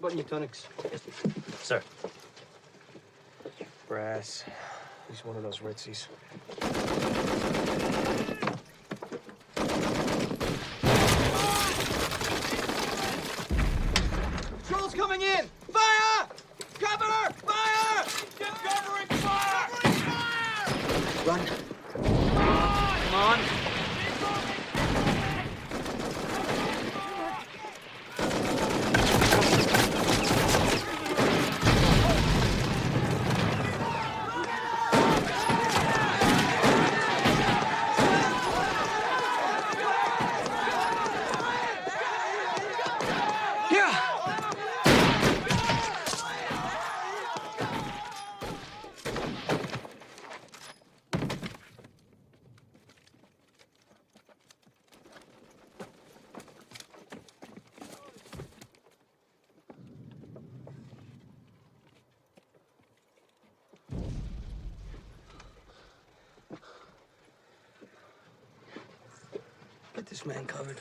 Button your tunics. Sir. Brass. He's one of those ritzies. Trolls coming in! Fire! Cover! Fire! Covering fire! Covering fire! Run. Come on. Get this man covered.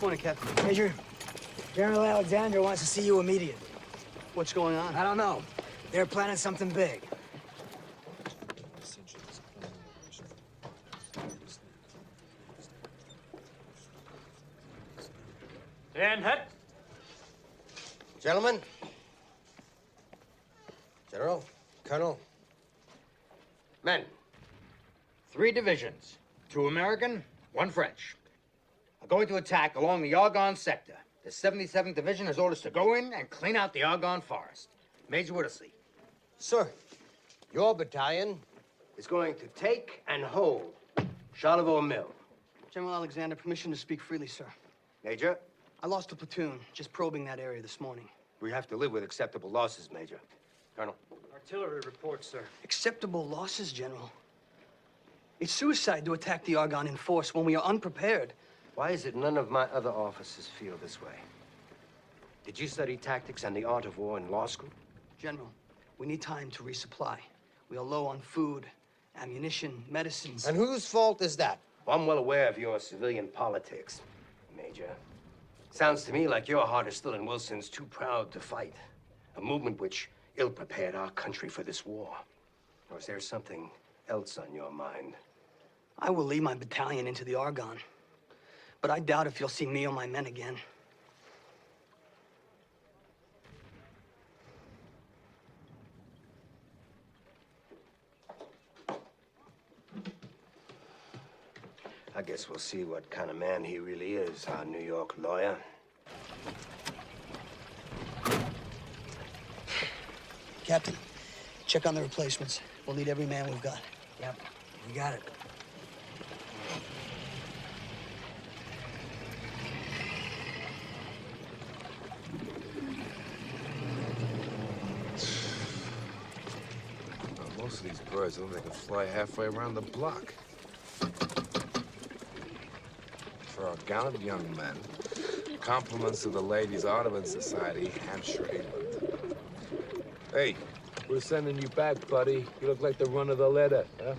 Morning, Captain. Major, General Alexander wants to see you immediately. What's going on? I don't know. They're planning something big. And head. Gentlemen. General, Colonel. Men. 3 divisions, 2 American, 1 French, are going to attack along the Argonne sector. The 77th Division has orders to go in and clean out the Argonne forest. Major Whittlesey. Sir, your battalion is going to take and hold Charlvaux Mill. General Alexander, permission to speak freely, sir. Major, I lost a platoon just probing that area this morning. we have to live with acceptable losses, Major. Colonel. Artillery reports, sir. Acceptable losses, General. It's suicide to attack the Argonne in force when we are unprepared. Why is it none of my other officers feel this way? Did you study tactics and the art of war in law school? General, we need time to resupply. We are low on food, ammunition, medicines. And whose fault is that? Well, I'm well aware of your civilian politics, Major. Sounds to me like your heart is still in Wilson's too proud to fight. A movement which ill-prepared our country for this war. Or is there something else on your mind? I will lead my battalion into the Argonne, but I doubt if you'll see me or my men again. I guess we'll see what kind of man he really is, our New York lawyer. Captain, check on the replacements. We'll need every man we've got. Yep, you got it. Well, most of these birds look like they can fly halfway around the block. For our gallant young men, compliments of the Ladies' Audubon Society, Hampshire, England. Hey, we're sending you back, buddy. You look like the run of the litter, huh?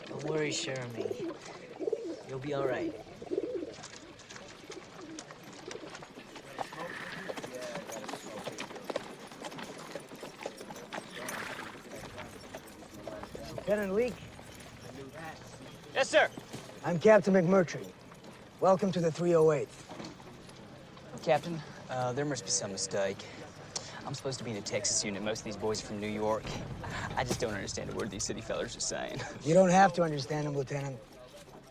Don't worry, Jeremy. You'll be all right. Lieutenant Leake, Yes, sir. I'm Captain McMurtry. Welcome to the 308th. Captain, there must be some mistake. I'm supposed to be in a Texas unit. Most of these boys are from New York. I just don't understand a word these city fellers are saying. You don't have to understand them, Lieutenant.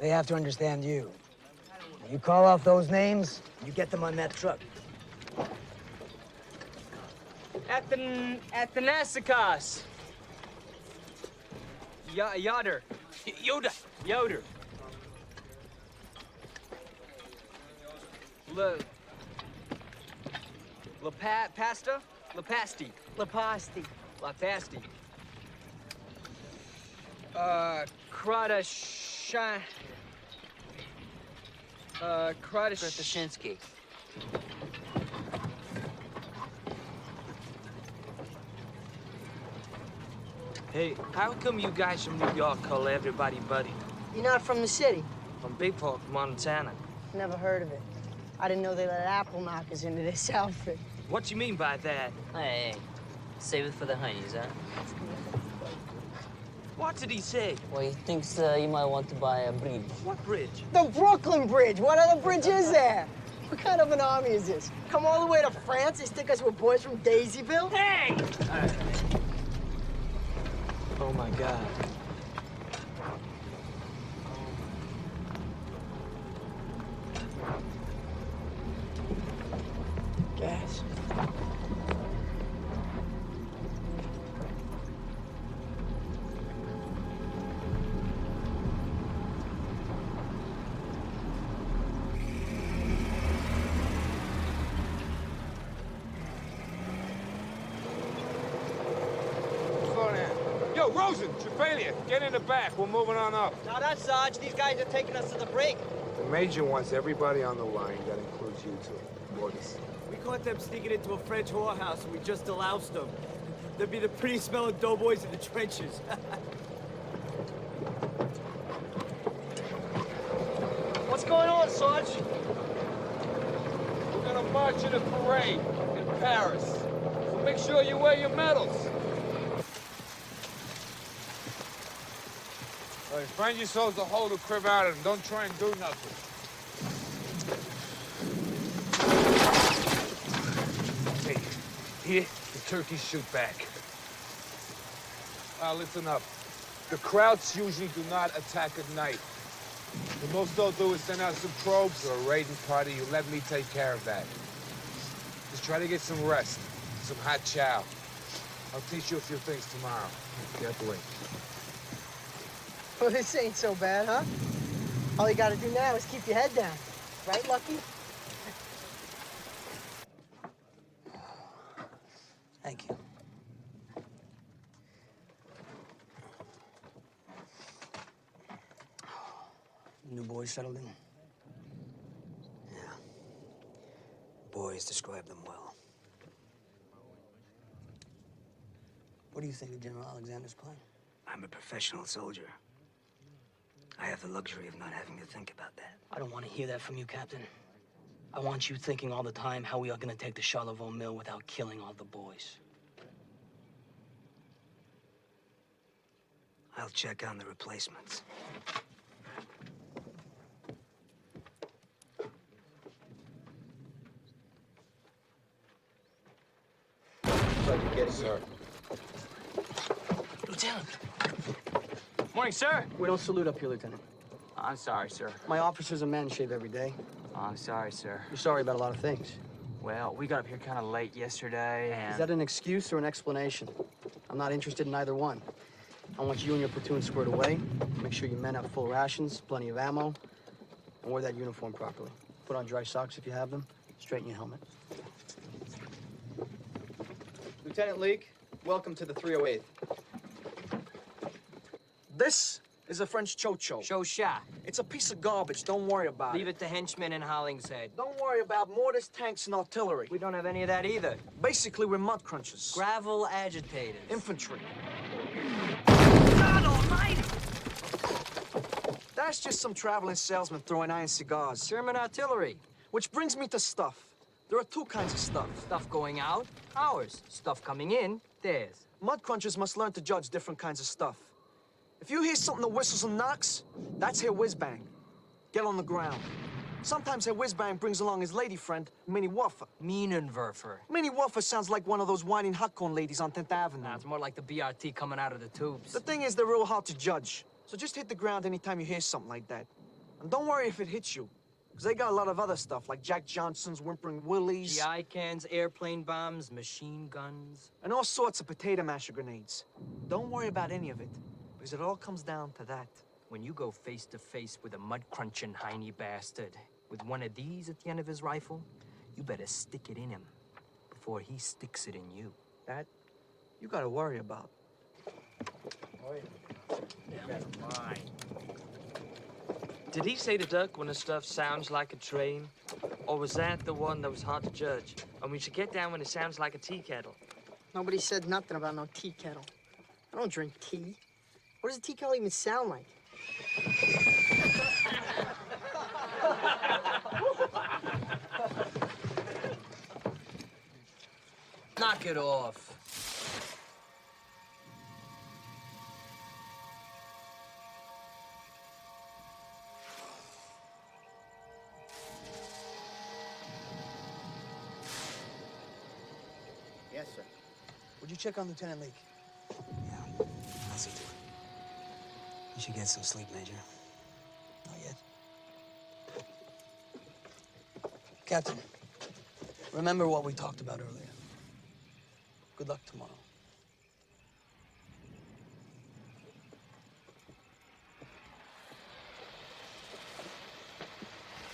They have to understand you. Now, you call off those names, you get them on that truck. Athanasikas. Yoder. Yoder. Pasta? Lapasti. Lapasti. Lapasti. Kradashin. Kratashinsky. Hey, how come you guys from New York call everybody buddy? You're not from the city? From Big Fork, Montana. Never heard of it. I didn't know they let apple knockers into this outfit. What you mean by that? Hey, save it for the honeys, huh? What did he say? Well, he thinks you might want to buy a bridge. What bridge? The Brooklyn Bridge. What other bridge is there? What kind of an army is this? Come all the way to France? They stick us with boys from Daisyville? Hey! Oh, my God. Gas. Yo, Rosen, Trefalia, get in the back. We're moving on up. Now that's Sarge. These guys are taking us to the break. The Major wants everybody on the line. That includes you two. Mortis. We caught them sneaking into a French whorehouse and we just deloused them. They'd be the prettiest smelling doughboys in the trenches. What's going on, Sarge? We're gonna march in a parade in Paris. So make sure you wear your medals. All right, find yourselves a hole to crib out of and don't try and do nothing. Hey, here, the turkeys shoot back. Listen up. The Krauts usually do not attack at night. The most they'll do is send out some probes or a raiding party. You let me take care of that. Just try to get some rest, some hot chow. I'll teach you a few things tomorrow. Can't wait. Well, this ain't so bad, huh? All you gotta do now is keep your head down. Right, Lucky? Thank you. New boys settled in? Yeah. boys describe them well. What do you think of General Alexander's plan? I'm a professional soldier. I have the luxury of not having to think about that. I don't want to hear that from you, Captain. I want you thinking all the time how we are going to take the Charlvaux mill without killing all the boys. I'll check on the replacements. Yes, sir. Lieutenant! Morning, sir. We don't salute up here, Lieutenant. I'm sorry, sir. My officers and men shave every day. I'm sorry, sir. You're sorry about a lot of things. Well, we got up here kind of late yesterday, and... Is that an excuse or an explanation? I'm not interested in either one. I want you and your platoon squared away. Make sure your men have full rations, plenty of ammo, and wear that uniform properly. Put on dry socks if you have them. Straighten your helmet. Lieutenant Leake, welcome to the 308th. This is a French chocho. Shosha. It's a piece of garbage. Don't worry about Leave it. it to henchmen in Hollingshead. Don't worry about mortars, tanks, and artillery. We don't have any of that either. Basically, we're mud crunchers. Gravel agitators. Infantry. God almighty! That's just some traveling salesman throwing iron cigars. German artillery. Which brings me to stuff. There are two kinds of stuff. Stuff going out, ours. Stuff coming in, theirs. Mud crunchers must learn to judge different kinds of stuff. If you hear something that whistles and knocks, that's Herr Whizbang. Get on the ground. Sometimes Herr Whizbang brings along his lady friend, Minnie Wuffer. Minenwerfer. Minnie Wuffer sounds like one of those whining hot corn ladies on 10th Avenue. Nah, it's more like the BRT coming out of the tubes. The thing is, they're real hard to judge. So just hit the ground anytime you hear something like that. And don't worry if it hits you, because they got a lot of other stuff, like Jack Johnson's, Whimpering Willies. GI cans, airplane bombs, machine guns. And all sorts of potato masher grenades. Don't worry about any of it, because it all comes down to that. When you go face to face with a mud-crunching hiney bastard, with one of these at the end of his rifle, you better stick it in him before he sticks it in you. That, you gotta worry about. Did he say to duck when the stuff sounds like a train? Or was that the one that was hard to judge? And we should get down when it sounds like a tea kettle. Nobody said nothing about no tea kettle. I don't drink tea. What does a tea kettle even sound like? Knock it off. Yes, sir. Would you check on Lieutenant Leake? Yeah, I'll see to it. You should get some sleep, Major. Not yet. Captain, remember what we talked about earlier. Good luck tomorrow.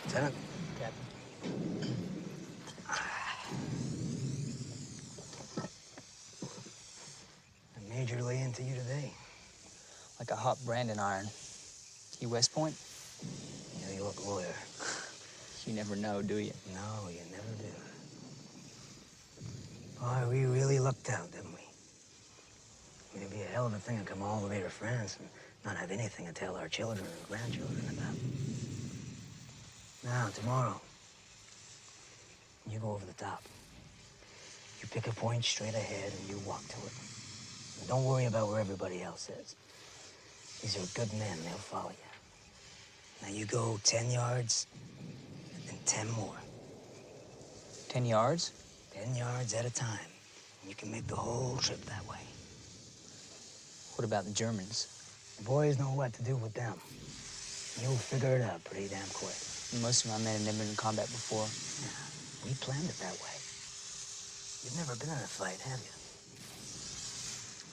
Lieutenant. Captain. The Major lay into you today. Like a hot branding iron. You West Point? Yeah, you look lawyer. You never know, do you? No, you never do. Boy, we really lucked out, didn't we? I mean, it'd be a hell of a thing to come all the way to France and not have anything to tell our children and grandchildren about. Now, tomorrow, you go over the top. You pick a point straight ahead and you walk to it. And don't worry about where everybody else is. These are good men, they'll follow you. Now you go 10 yards and 10 more. 10 yards? 10 yards at a time. You can make the whole trip that way. What about the Germans? The boys know what to do with them. You'll figure it out pretty damn quick. Most of my men have never been in combat before. Yeah, we planned it that way. You've never been in a fight, have you?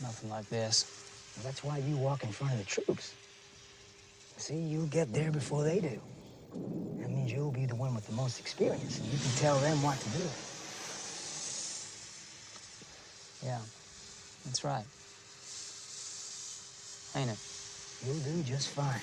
Nothing like this. Well, that's why you walk in front of the troops. See, you'll get there before they do. That means you'll be the one with the most experience, and you can tell them what to do. Yeah, that's right. Ain't it? You'll do just fine.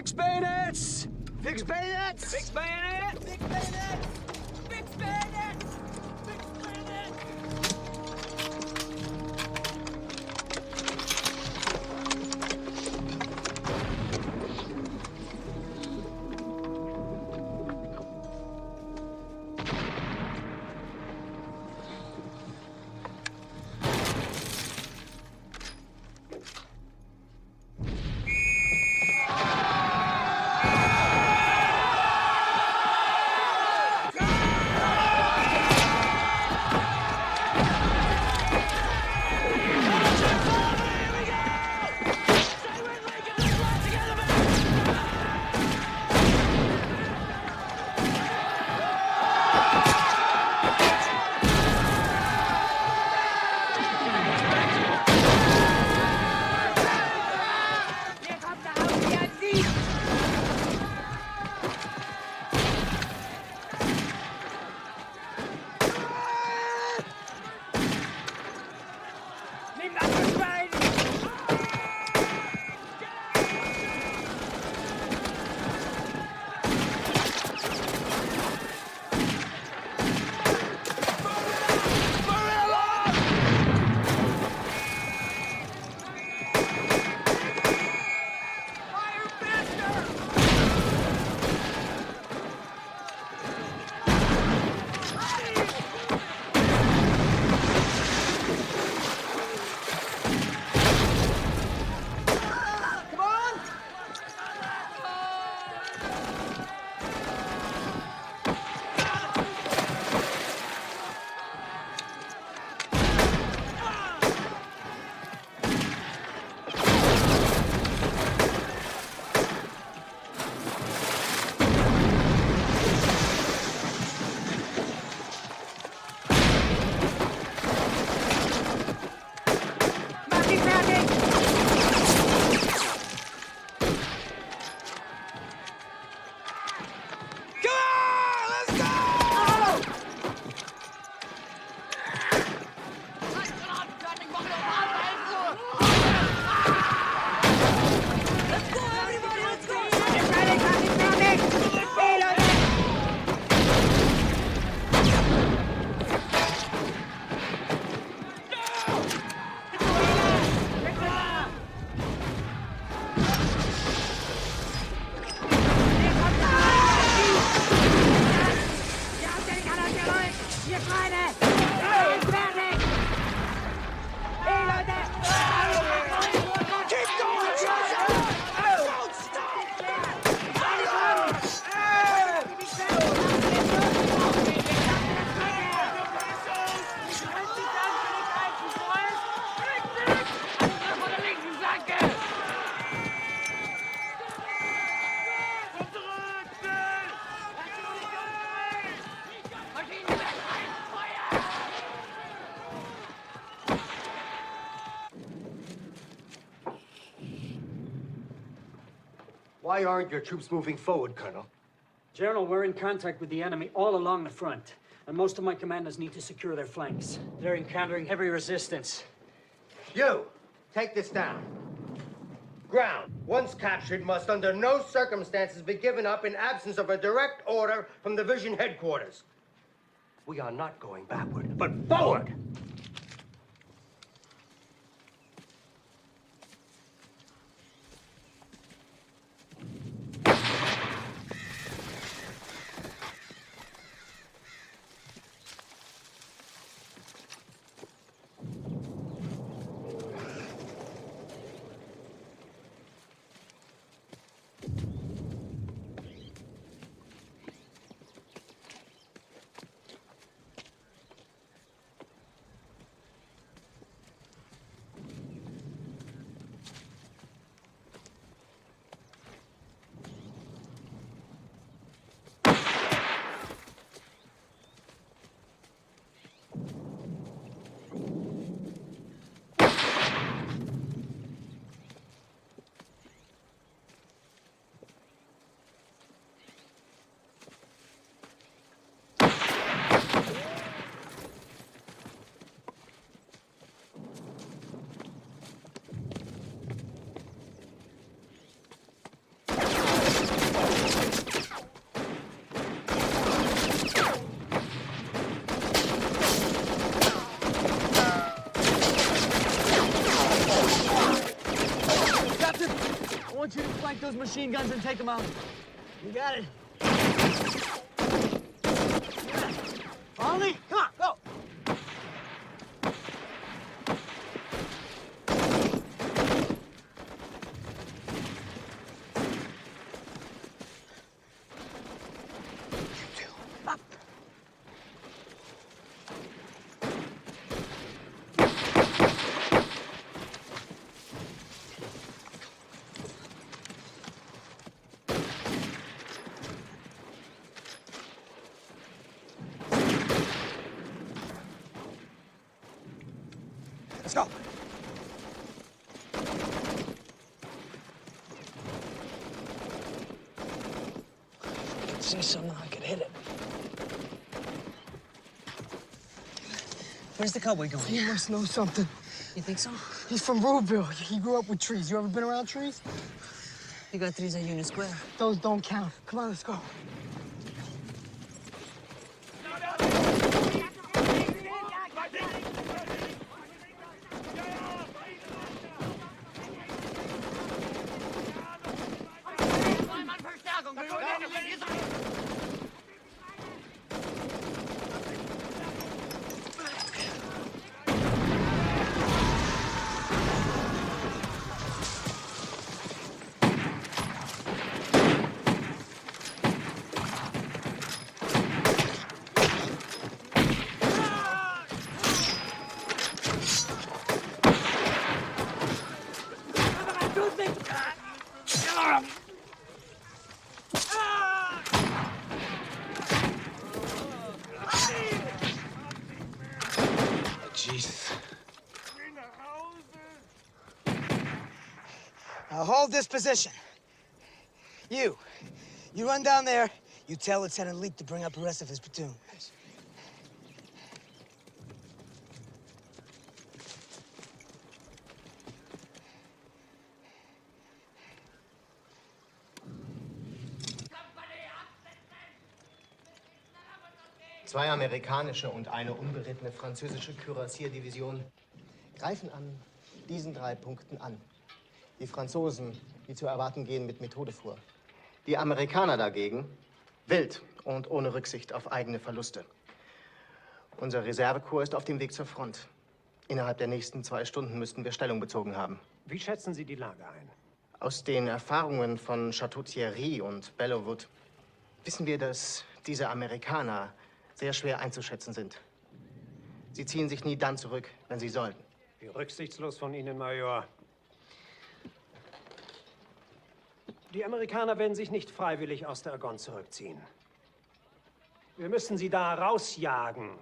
Fix bayonets! Fix bayonets! Fix bayonet! Fix bayonets! Fix bayonet! Fix bayonet! Why aren't your troops moving forward, Colonel? General, we're in contact with the enemy all along the front, and most of my commanders need to secure their flanks. They're encountering heavy resistance. You, take this down. Ground, once captured, must under no circumstances be given up in absence of a direct order from division headquarters. We are not going backward, but forward! machine guns and take them out. You got it. Ollie, come on, go. Let's go. I could see something, I could hit it. Where's the cowboy going? He must know something. You think so? He's from Ruleville. He grew up with trees. You ever been around trees? You got trees at Union Square. Those don't count. Come on, let's go. Jesus. Now hold this position. You run down there. You tell Lieutenant Leak to bring up the rest of his platoon. Zwei amerikanische und eine unberittene französische Kürassierdivision greifen an diesen 3 Punkten an. Die Franzosen, wie zu erwarten, gehen mit Methode vor. Die Amerikaner dagegen wild und ohne Rücksicht auf eigene Verluste. Unser Reservekorps ist auf dem Weg zur Front. Innerhalb der nächsten 2 Stunden müssten wir Stellung bezogen haben. Wie schätzen Sie die Lage ein? Aus den Erfahrungen von Château Thierry und Bellewood wissen wir, dass diese Amerikaner sehr schwer einzuschätzen sind. Sie ziehen sich nie dann zurück, wenn sie sollten. Wie rücksichtslos von Ihnen, Major. Die Amerikaner werden sich nicht freiwillig aus der Argonne zurückziehen. Wir müssen sie da rausjagen.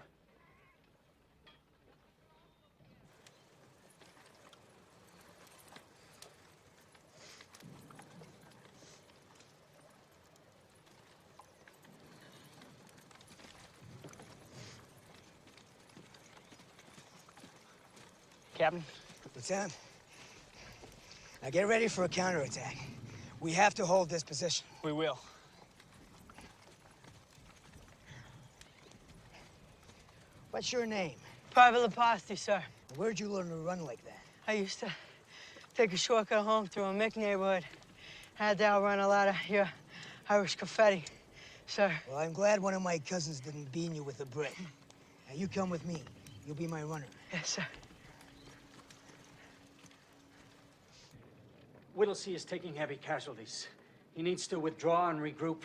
Captain. Lieutenant, now get ready for a counterattack. We have to hold this position. We will. What's your name? Private Leposti, sir. Where'd you learn to run like that? I used to take a shortcut home through a Mick neighborhood. Had to outrun a lot of your Irish confetti, sir. Well, I'm glad one of my cousins didn't bean you with a brick. Now, you come with me. You'll be my runner. Yes, sir. Whittlesey is taking heavy casualties. He needs to withdraw and regroup.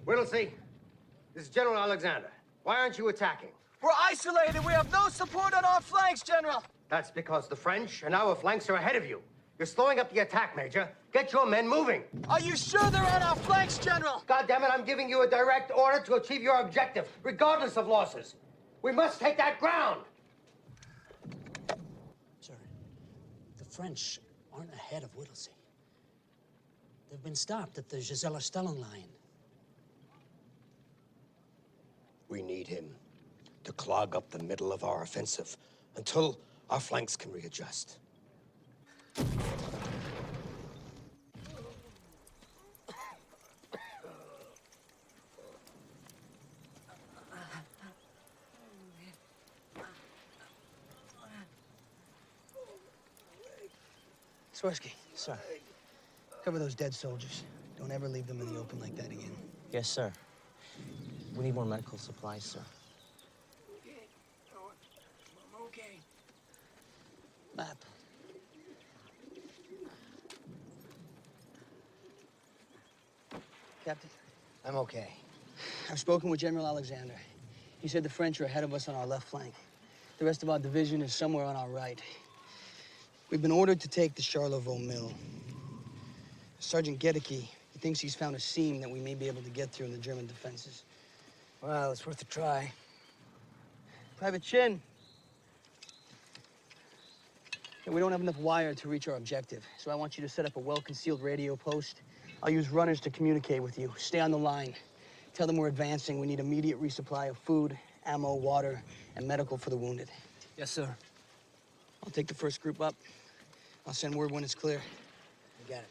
Whittlesey, this is General Alexander. Why aren't you attacking? We're isolated. We have no support on our flanks, General. That's because the French and our flanks are ahead of you. You're slowing up the attack, Major. Get your men moving. Are you sure they're on our flanks, General? God damn it, I'm giving you a direct order to achieve your objective, regardless of losses. We must take that ground. Sir, the French aren't ahead of Whittlesey. They've been stopped at the Gisela Stellung line. We need him to clog up the middle of our offensive until our flanks can readjust. Swirsky, Sir. cover those dead soldiers. Don't ever leave them in the open like that again. Yes, sir. We need more medical supplies, sir. I'm okay. Map. Captain. I'm okay. I've spoken with General Alexander. He said the French are ahead of us on our left flank. The rest of our division is somewhere on our right. We've been ordered to take the Charlvaux mill. Sergeant Gedeke, he thinks he's found a seam that we may be able to get through in the German defenses. Well, it's worth a try. Private Chin. Yeah, we don't have enough wire to reach our objective, so I want you to set up a well-concealed radio post. I'll use runners to communicate with you. Stay on the line. Tell them we're advancing. We need immediate resupply of food, ammo, water, and medical for the wounded. Yes, sir. I'll take the first group up. I'll send word when it's clear. You got it.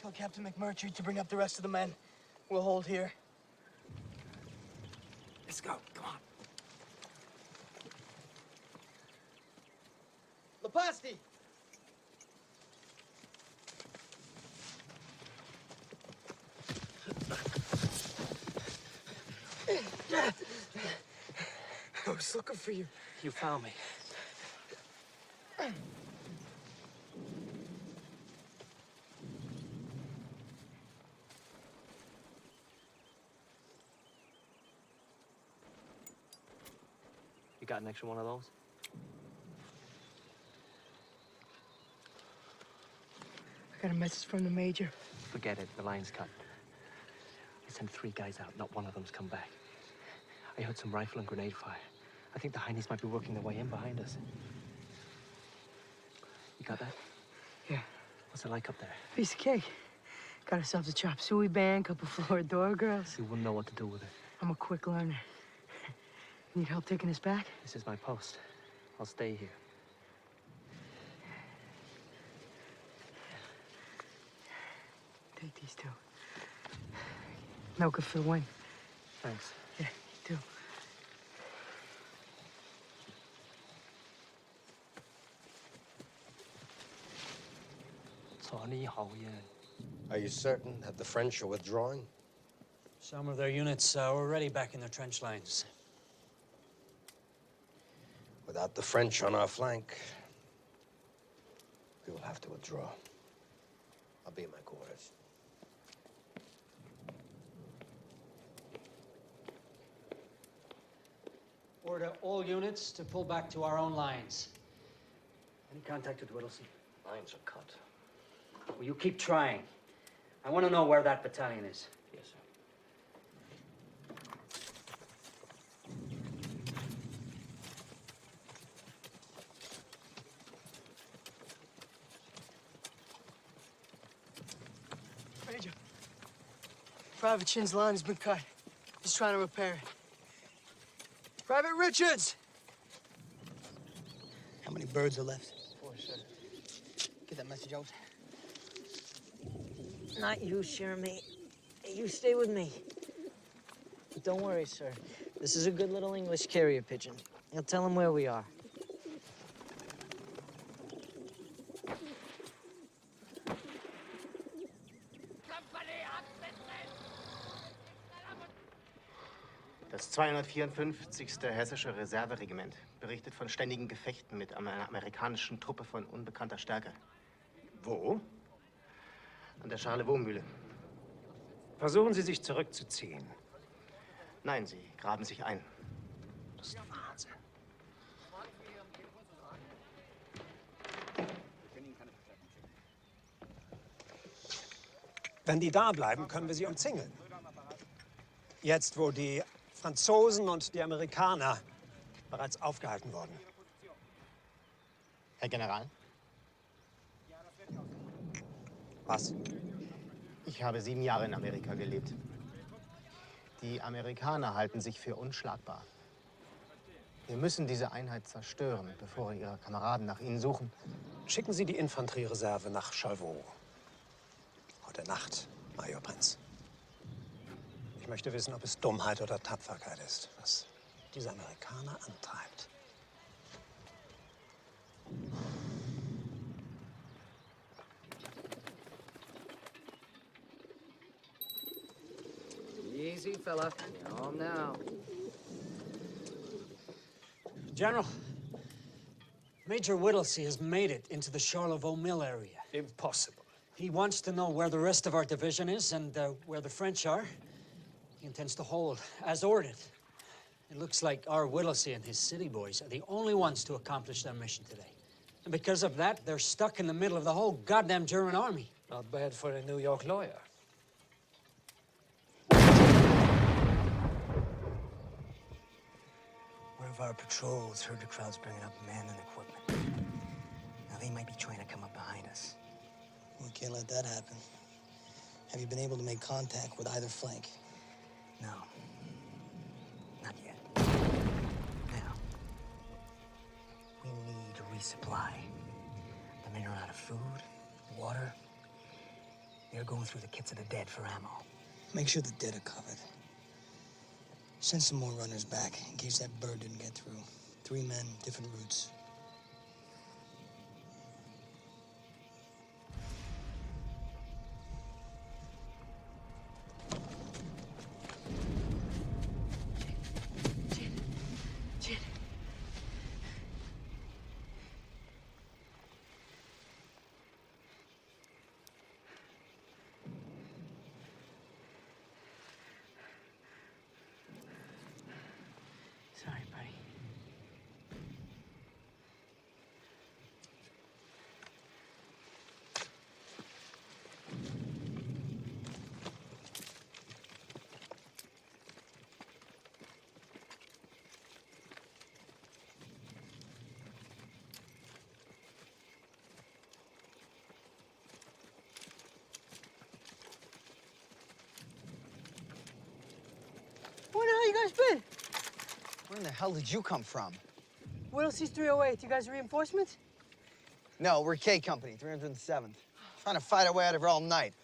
Tell Captain McMurtry to bring up the rest of the men. We'll hold here. Let's go. Come on. Lepasti! I was looking for you. You found me. You got an extra one of those? I got a message from the Major. Forget it. The line's cut. I sent 3 guys out. Not one of them's come back. I heard some rifle and grenade fire. I think the Heinies might be working their way in behind us. You got that? Yeah. What's it like up there? Piece of cake. Got ourselves a chop suey band, couple Floridor girls. You wouldn't know what to do with it. I'm a quick learner. Need help taking us back? This is my post. I'll stay here. Take these 2. Milk it for the win. Thanks. Yeah, you too. Are you certain that the French are withdrawing? Some of their units are already back in their trench lines. Without the French on our flank, we will have to withdraw. I'll be in my quarters. Order all units to pull back to our own lines. Any contact with Whittlesey? Lines are cut. Well, you keep trying. I want to know where that battalion is. Yes, sir. Major. Private Chin's line has been cut. He's trying to repair it. Private Richards! How many birds are left? 4, sir. Get that message out. Not you, Jeremy. You stay with me. But don't worry, sir. This is a good little English carrier pigeon. He'll tell him where we are. Das 254. Hessische Reserveregiment berichtet von ständigen Gefechten mit einer amerikanischen Truppe von unbekannter Stärke. Wo? An der Charlvaux-Mühle. Versuchen Sie, sich zurückzuziehen. Nein, Sie graben sich ein. Das ist Wahnsinn. Wenn die da bleiben, können wir sie umzingeln. Jetzt, wo die Franzosen und die Amerikaner bereits aufgehalten wurden. Herr General? Was? Ich habe 7 Jahre in Amerika gelebt. Die Amerikaner halten sich für unschlagbar. Wir müssen diese Einheit zerstören, bevor Ihre Kameraden nach ihnen suchen. Schicken Sie die Infanteriereserve nach Charlvaux. Heute Nacht, Major Prinz. Ich möchte wissen, ob es Dummheit oder Tapferkeit ist, was diese Amerikaner antreibt. Easy, fella. You're home now. General, Major Whittlesey has made it into the Charlvaux mill area. Impossible. He wants to know where the rest of our division is and where the French are. He intends to hold, as ordered. It looks like our Whittlesey and his city boys are the only ones to accomplish their mission today. And because of that, they're stuck in the middle of the whole goddamn German army. Not bad for a New York lawyer. One of our patrols heard the crowds bringing up men and equipment. Now they might be trying to come up behind us. We can't let that happen. Have you been able to make contact with either flank? No. Not yet. Now, we need a resupply. The men are out of food, water. They're going through the kits of the dead for ammo. Make sure the dead are covered. Send some more runners back in case that bird didn't get through. 3 men, different routes. Sorry, buddy. Where the hell you guys been? Where in the hell did you come from? Whittlesey's 308. You guys reinforcements? No, we're K Company, 307th. Trying to fight our way out of here all night.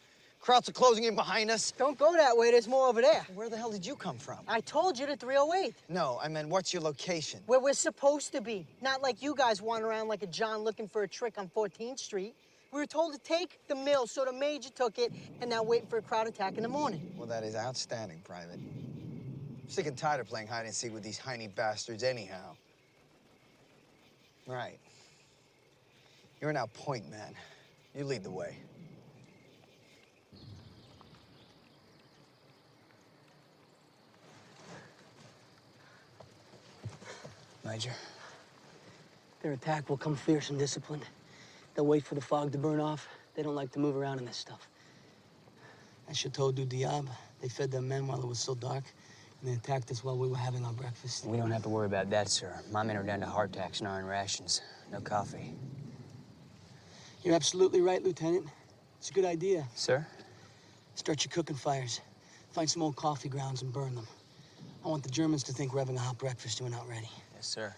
Krauts are closing in behind us. Don't go that way. There's more over there. Where the hell did you come from? I told you the 308. No, I meant what's your location? Where we're supposed to be. Not like you guys wander around like a John looking for a trick on 14th Street. We were told to take the mill, so the major took it, and now waiting for a crowd attack in the morning. Well, that is outstanding, Private. Sick and tired of playing hide and seek with these whiny bastards anyhow. Right. You're now point man. You lead the way. Major. Their attack will come fierce and disciplined. They'll wait for the fog to burn off. They don't like to move around in this stuff. At Chateau du Diable, they fed their men while it was still dark, and they attacked us while we were having our breakfast. We don't have to worry about that, sir. My men are down to hardtack, gnawing rations. No coffee. You're absolutely right, Lieutenant. It's a good idea. Sir? Start your cooking fires. Find some old coffee grounds and burn them. I want the Germans to think we're having a hot breakfast and we're not ready. Yes, sir.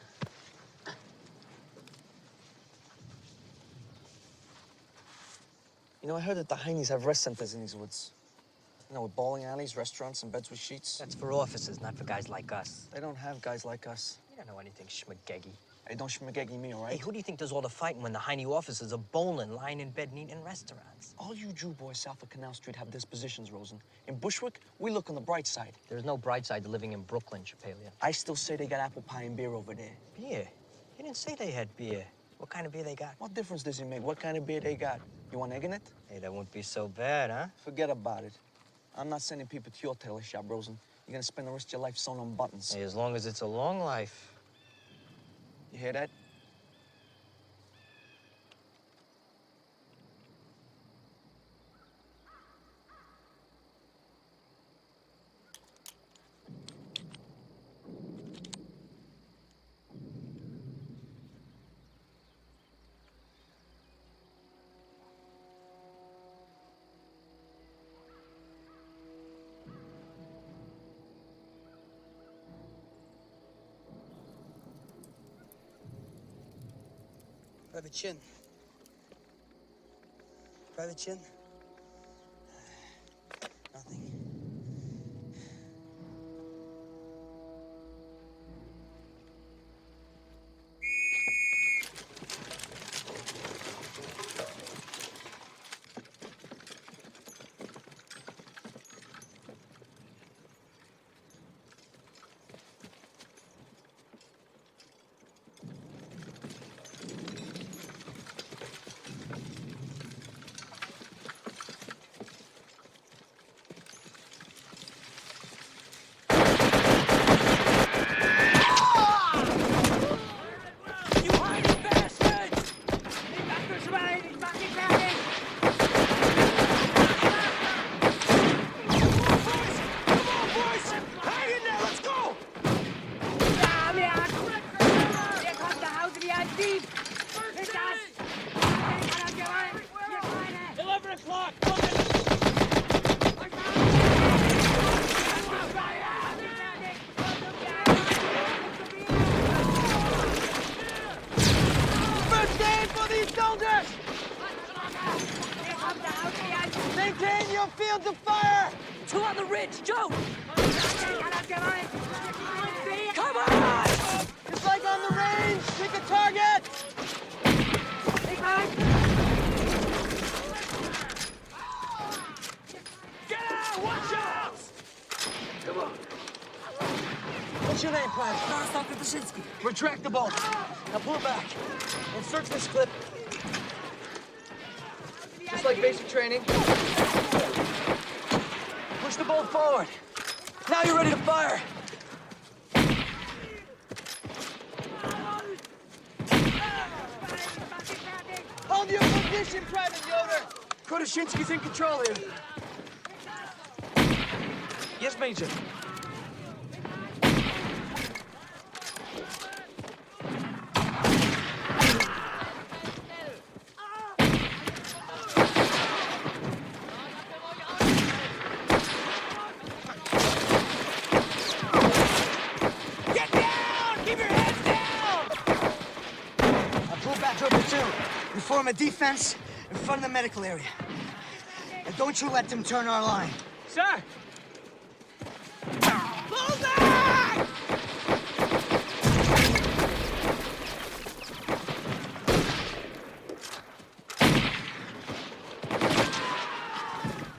You know, I heard that the Heinies have rest centers in these woods. You know, with bowling alleys, restaurants, and beds with sheets. That's for officers, not for guys like us. They don't have guys like us. You don't know anything, schmageggy. Hey, don't schmageggy me, all right? Hey, who do you think does all the fighting when the Heine officers are bowling, lying in bed, and eating in restaurants? All you Jew boys south of Canal Street have dispositions, Rosen. In Bushwick, we look on the bright side. There's no bright side to living in Brooklyn, Chapalia. I still say they got apple pie and beer over there. Beer? You didn't say they had beer. What kind of beer they got? What difference does it make what kind of beer they got? You want egg in it? Hey, that wouldn't be so bad, huh? Forget about it. I'm not sending people to your tailor shop, Rosen. You're gonna spend the rest of your life sewing on buttons. Hey, as long as it's a long life. You hear that? Private Chin. Private Chin? Nothing. Maintain your field of fire! Two on the ridge, Joe! Come on! Just like on the range, pick a target! Get out! Watch out! Come on. What's your name, Private? Retract the bolt. Now pull it back. And search this clip. Just like basic training. Push the bolt forward. Now you're ready to fire. Hold your position, Private Yoder. Krodashinsky's in control here. Yes, Major. Form a defense in front of the medical area. And don't you let them turn our line. Sir! Pull back!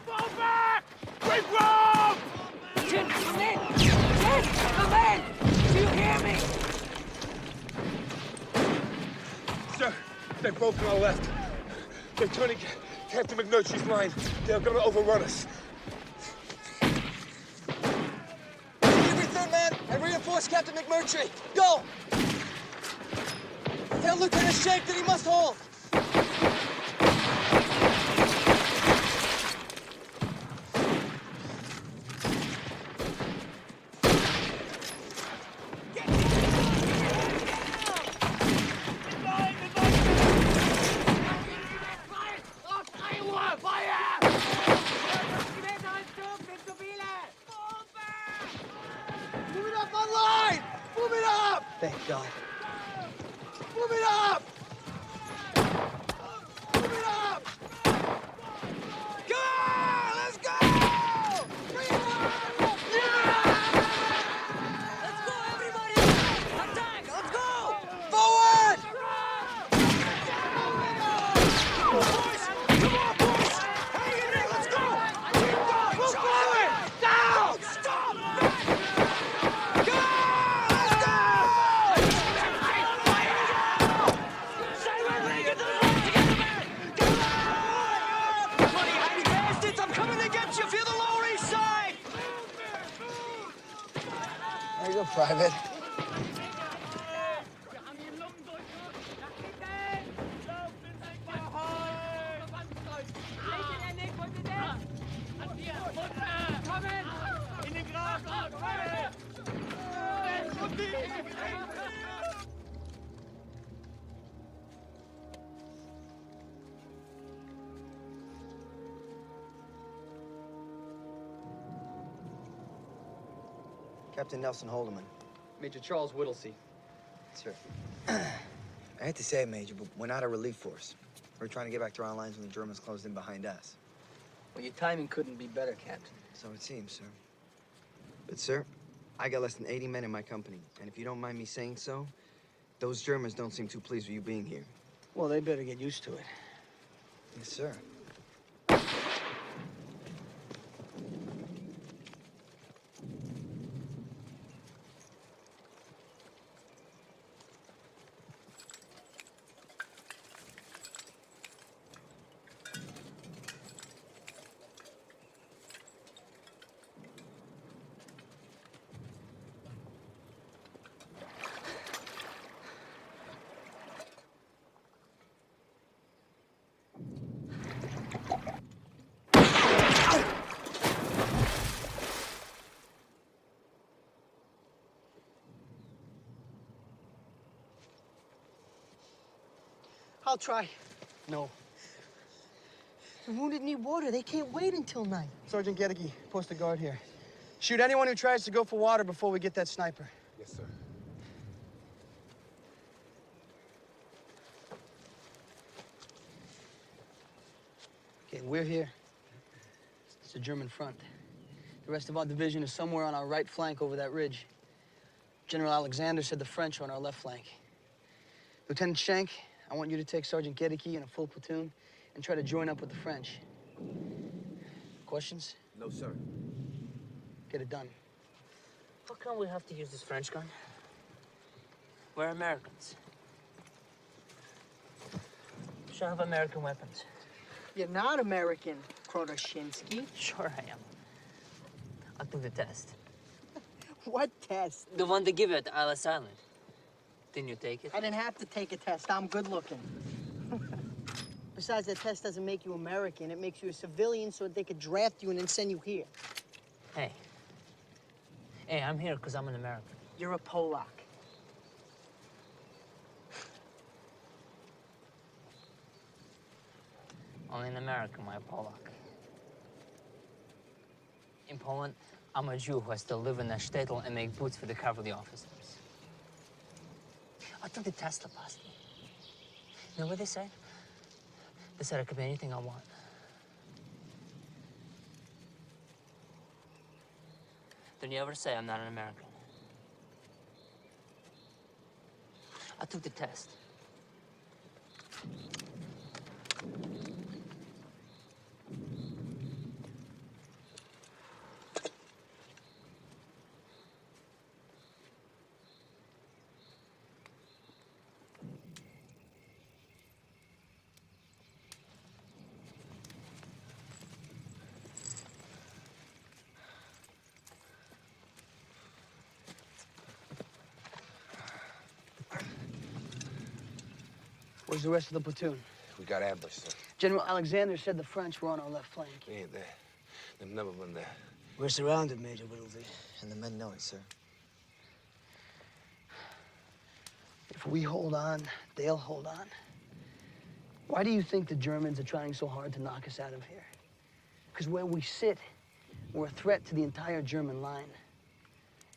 Fall back! Quick rope! Chin, come in! Chin, come in! Do you hear me? Sir, they're both on our left. They're turning Captain McNurtry's line. They're gonna overrun us. Every third man and reinforce Captain McMurtry. Go! Tell Lieutenant Shake that he must hold. Thank God. Move it up! Move it up! Go! Let's go! Bring it on! Yeah! Let's go, everybody! Attack! Let's go! Forward! Come on, boys! Hang in there! Let's go! Keep going! Move forward! Down! Stop! Go! Let's go! There you go, Private. Captain Nelson Holdeman. Major Charles Whittlesey. Sir. I hate to say it, Major, but we're not a relief force. We're trying to get back to our lines when the Germans closed in behind us. Well, your timing couldn't be better, Captain. So it seems, sir. But, sir, I got less than 80 men in my company. And if you don't mind me saying so, those Germans don't seem too pleased with you being here. Well, they better get used to it. Yes, sir. I'll try. No. The wounded need water. They can't wait until night. Sergeant Gedeke, post a guard here. Shoot anyone who tries to go for water before we get that sniper. Yes, sir. Okay, we're here. It's the German front. The rest of our division is somewhere on our right flank over that ridge. General Alexander said the French are on our left flank. Lieutenant Schenk, I want you to take Sergeant Gedeke and a full platoon and try to join up with the French. Questions? No, sir. Get it done. How come we have to use this French gun? We're Americans. Should have American weapons. You're not American, Krotoshinsky. Sure I am. I'll do the test. What test? The one they give you at Alice Island. Didn't you take it? I didn't have to take a test. I'm good looking. Besides, that test doesn't make you American. It makes you a civilian so that they could draft you and then send you here. Hey. Hey, I'm here because I'm an American. You're a Polak. Only in America, my Polak. In Poland, I'm a Jew who has to live in a shtetl and make boots for the cavalry officers. I took the test last week. You know what they said? They said I could be anything I want. Don't you ever say I'm not an American. I took the test. Where's the rest of the platoon? We got ambushed, sir. General Alexander said the French were on our left flank. We ain't there. They've never been there. We're surrounded, Major Whittlesey. And the men know it, sir. If we hold on, they'll hold on. Why do you think the Germans are trying so hard to knock us out of here? Because where we sit, we're a threat to the entire German line.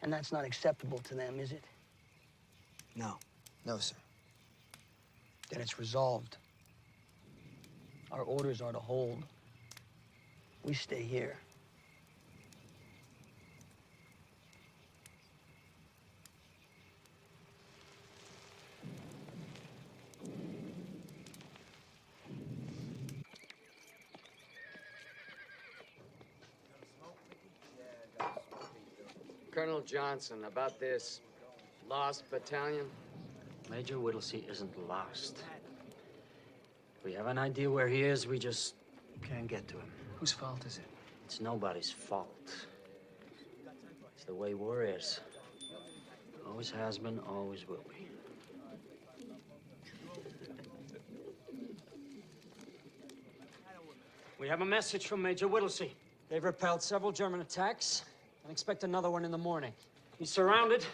And that's not acceptable to them, is it? No. No, sir. Then it's resolved. Our orders are to hold. We stay here. Colonel Johnson, about this lost battalion? Major Whittlesey isn't lost. We have an idea where he is, we just can't get to him. Whose fault is it? It's nobody's fault. It's the way war is. Always has been, always will be. We have a message from Major Whittlesey. They've repelled several German attacks and expect another one in the morning. He's surrounded,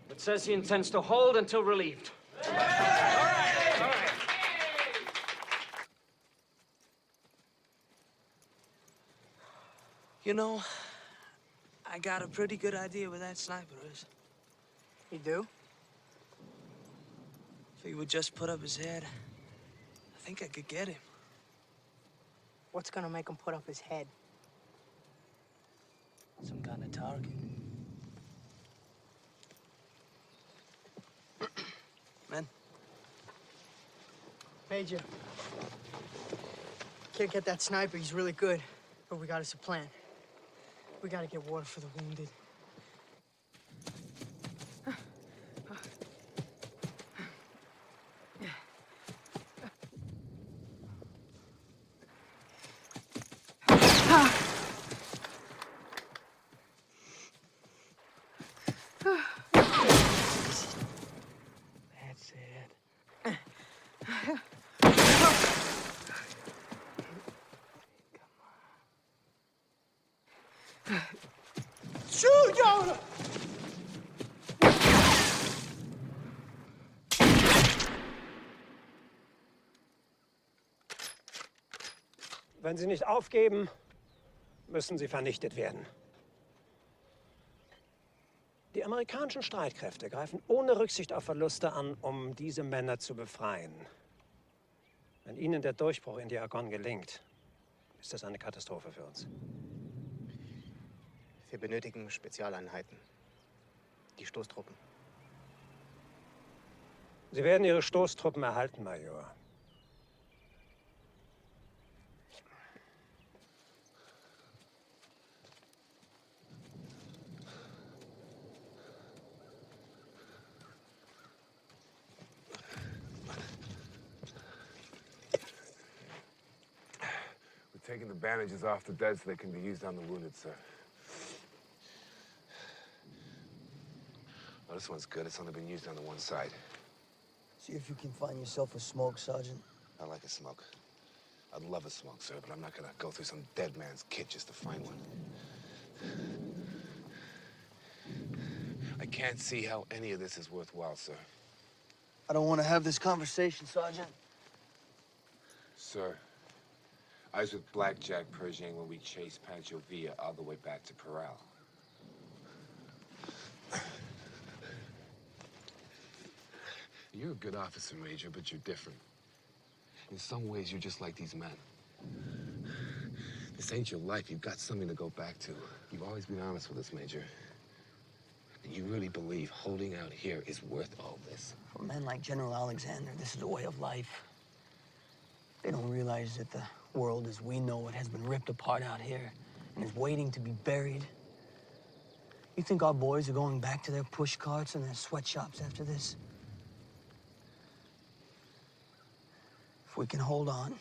but says he intends to hold until relieved. All right. You know, I got a pretty good idea where that sniper is. You do? If he would just put up his head, I think I could get him. What's gonna make him put up his head? Some kind of target. Men. Major. Can't get that sniper, he's really good. But we got us a plan. We gotta get water for the wounded. That's it. Shoot, Yoda! Wenn Sie nicht aufgeben, müssen Sie vernichtet werden. Die amerikanischen Streitkräfte greifen ohne Rücksicht auf Verluste an, um diese Männer zu befreien. Wenn Ihnen der Durchbruch in die Argonne gelingt, ist das eine Katastrophe für uns. Wir benötigen Spezialeinheiten. Die Stoßtruppen. Sie werden Ihre Stoßtruppen erhalten, Major. We're taking the bandages off the dead so they can be used on the wounded, sir. Oh, this one's good. It's only been used on the one side. See if you can find yourself a smoke, Sergeant. I like a smoke. I'd love a smoke, sir, but I'm not gonna go through some dead man's kit just to find one. I can't see how any of this is worthwhile, sir. I don't want to have this conversation, Sergeant. Sir, I was with Blackjack Pershing when we chased Pancho Villa all the way back to Peral. You're a good officer, Major, but you're different. In some ways, you're just like these men. This ain't your life. You've got something to go back to. You've always been honest with us, Major. And you really believe holding out here is worth all this? For men like General Alexander, this is a way of life. They don't realize that the world as we know it has been ripped apart out here and is waiting to be buried. You think our boys are going back to their push carts and their sweatshops after this? If we can hold on,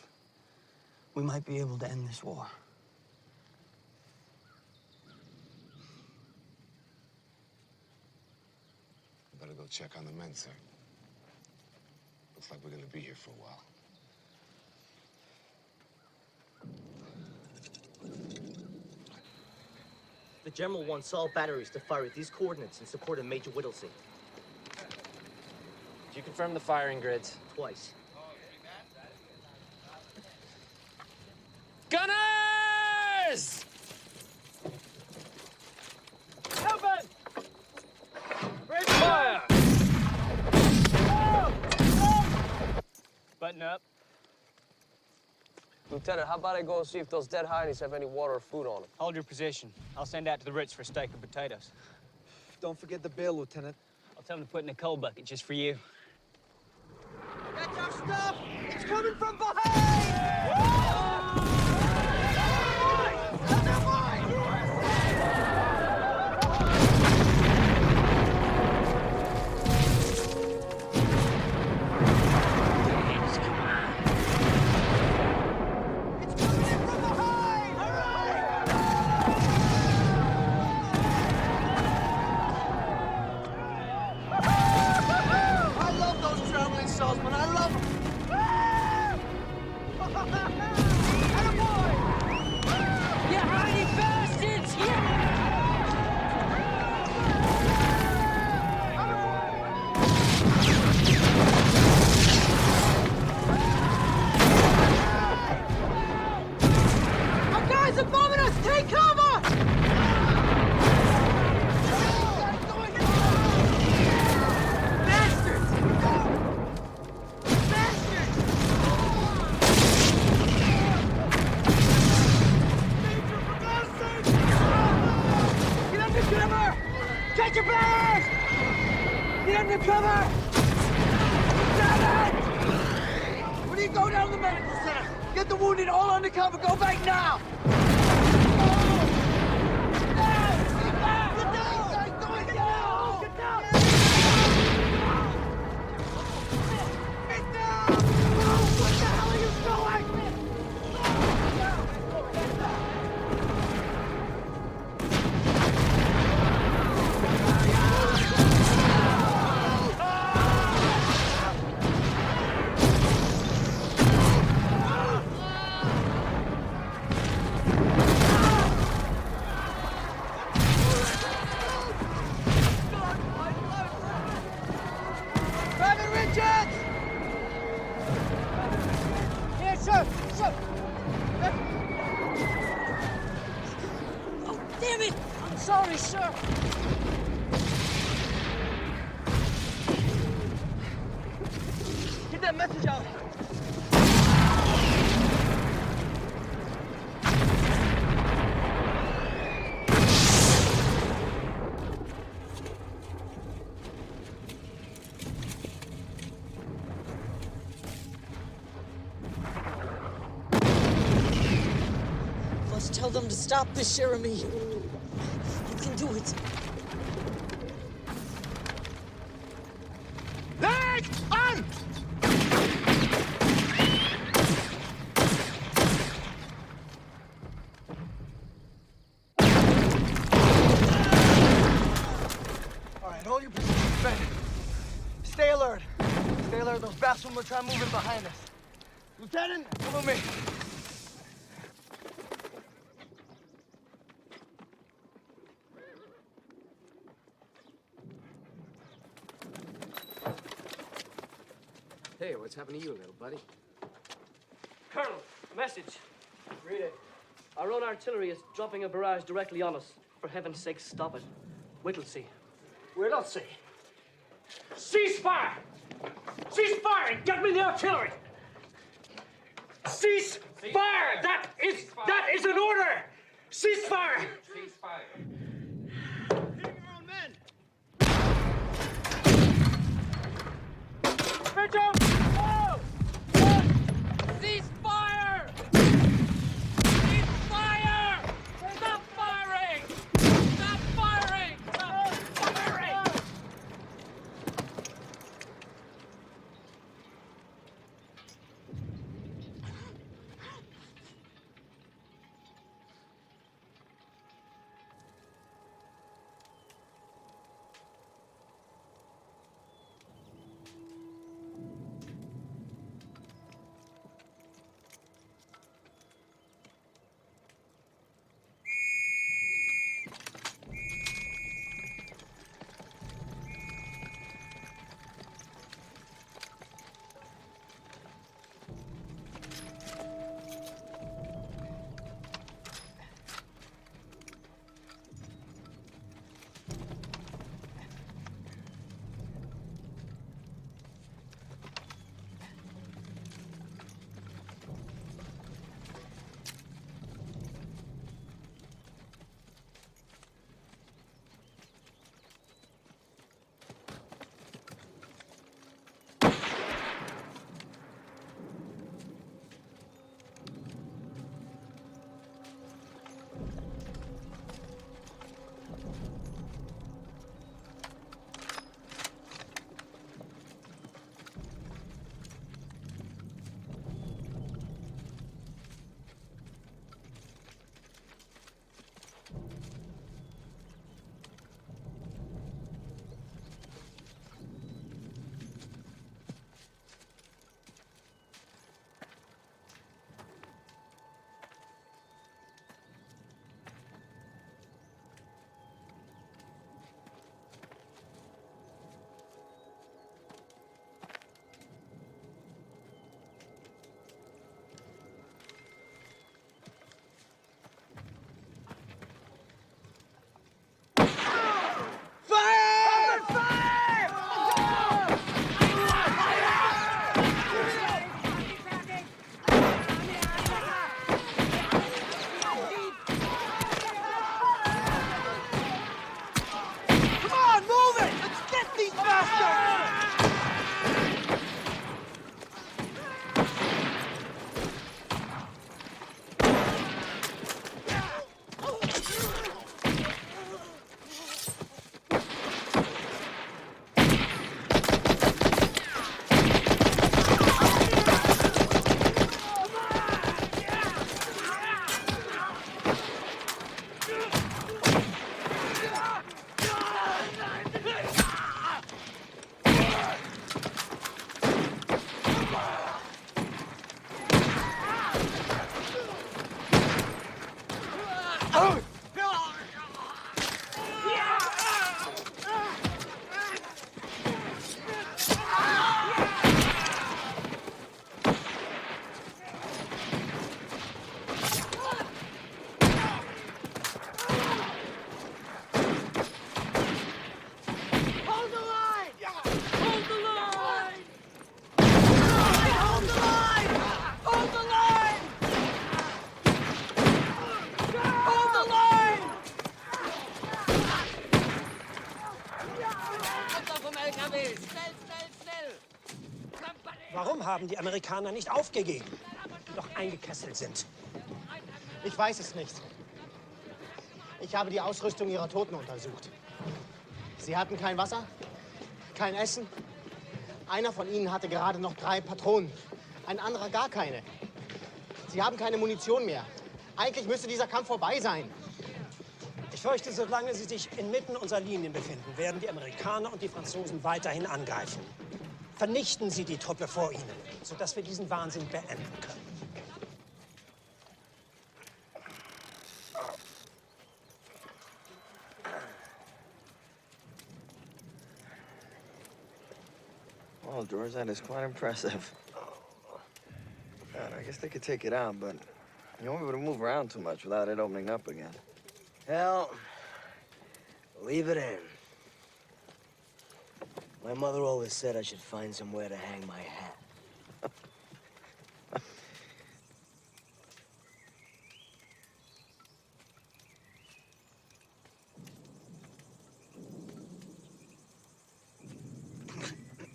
we might be able to end this war. I better go check on the men, sir. Looks like we're gonna be here for a while. The General wants all batteries to fire at these coordinates in support of Major Whittlesey. Did you confirm the firing grids? Twice. Gunners! Open! Break fire! Button up. Lieutenant, how about I go and see if those dead Heinies have any water or food on them? Hold your position. I'll send out to the Ritz for a steak and potatoes. Don't forget the bill, Lieutenant. I'll tell them to put in a coal bucket just for you. That's our stuff! It's coming from behind! Get your bags! Get under cover! Lieutenant! When you go down to the medical center, get the wounded all under cover. Go back now! Tell them to stop this, Jeremy. You can do it. Legs on! All right, hold your position, Ben. Stay alert. Stay alert. Those bastards will try moving behind us. Lieutenant, follow me. Hey, what's happened to you, little buddy? Colonel, message. Read it. Our own artillery is dropping a barrage directly on us. For heaven's sake, stop it. Whittlesey. Whittlesey? Cease fire! Cease firing! Get me the artillery! Cease fire! That is an order! Cease fire! Cease fire. Mitchell! Oh! Cease fire! Cease fire! Stop firing! Stop firing! Stop firing! LKW! Schnell, schnell, schnell! Warum haben die Amerikaner nicht aufgegeben, die doch eingekesselt sind? Ich weiß es nicht. Ich habe die Ausrüstung ihrer Toten untersucht. Sie hatten kein Wasser, kein Essen. Einer von ihnen hatte gerade noch 3 Patronen, ein anderer gar keine. Sie haben keine Munition mehr. Eigentlich müsste dieser Kampf vorbei sein. Ich fürchte, solange sie sich inmitten unserer Linien befinden, werden die Amerikaner und die Franzosen weiterhin angreifen. Vernichten Sie die Truppe vor ihnen, sodass wir diesen Wahnsinn beenden können. Well, George, that is quite impressive. God, I guess they could take it out, but you won't be able to move around too much without it opening up again. Hell, leave it in. My mother always said I should find somewhere to hang my hat.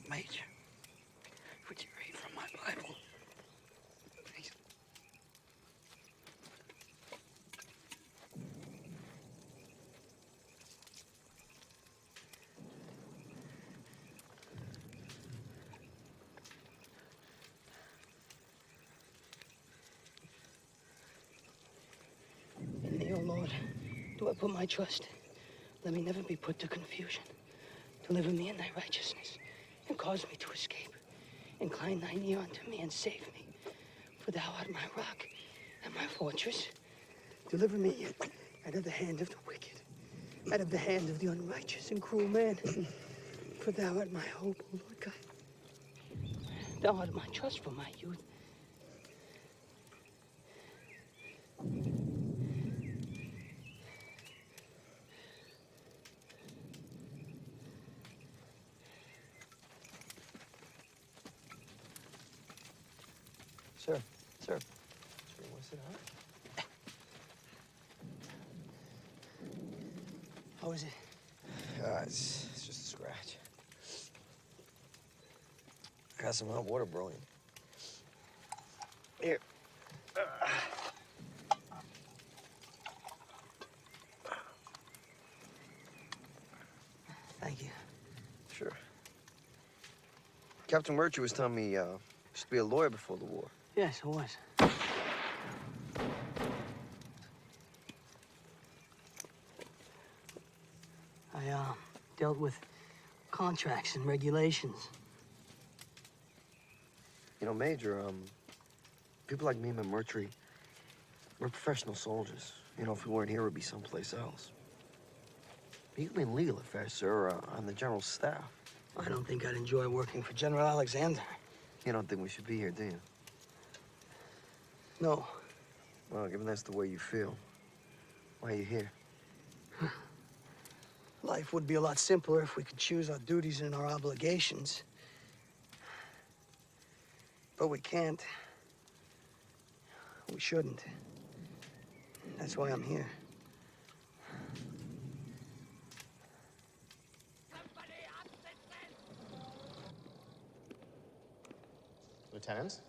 Major, would you read from my Bible? Please. In thee, O Lord, do I put my trust. Let me never be put to confusion. Deliver me in thy righteousness, and cause me to escape. Incline thine ear unto me, and save me. For thou art my rock and my fortress. Deliver me yet out of the hand of the wicked, out of the hand of the unrighteous and cruel man. For thou art my hope, O Lord God. Thou art my trust for my youth. Sir, sir. Sure, you want to sit down? How is it? It's just a scratch. I got some hot water brewing. Here. Thank you. Sure. Captain Murtry was telling me you used to be a lawyer before the war. Yes, I was. I dealt with contracts and regulations. You know, Major, people like me and Murtry, we're professional soldiers. You know, if we weren't here, we'd be someplace else. You could be in legal affairs, sir, or on the general staff. I don't think I'd enjoy working for General Alexander. You don't think we should be here, do you? No. Well, given that's the way you feel, why are you here? Life would be a lot simpler if we could choose our duties and our obligations. But we can't. We shouldn't. That's why I'm here. Lieutenant?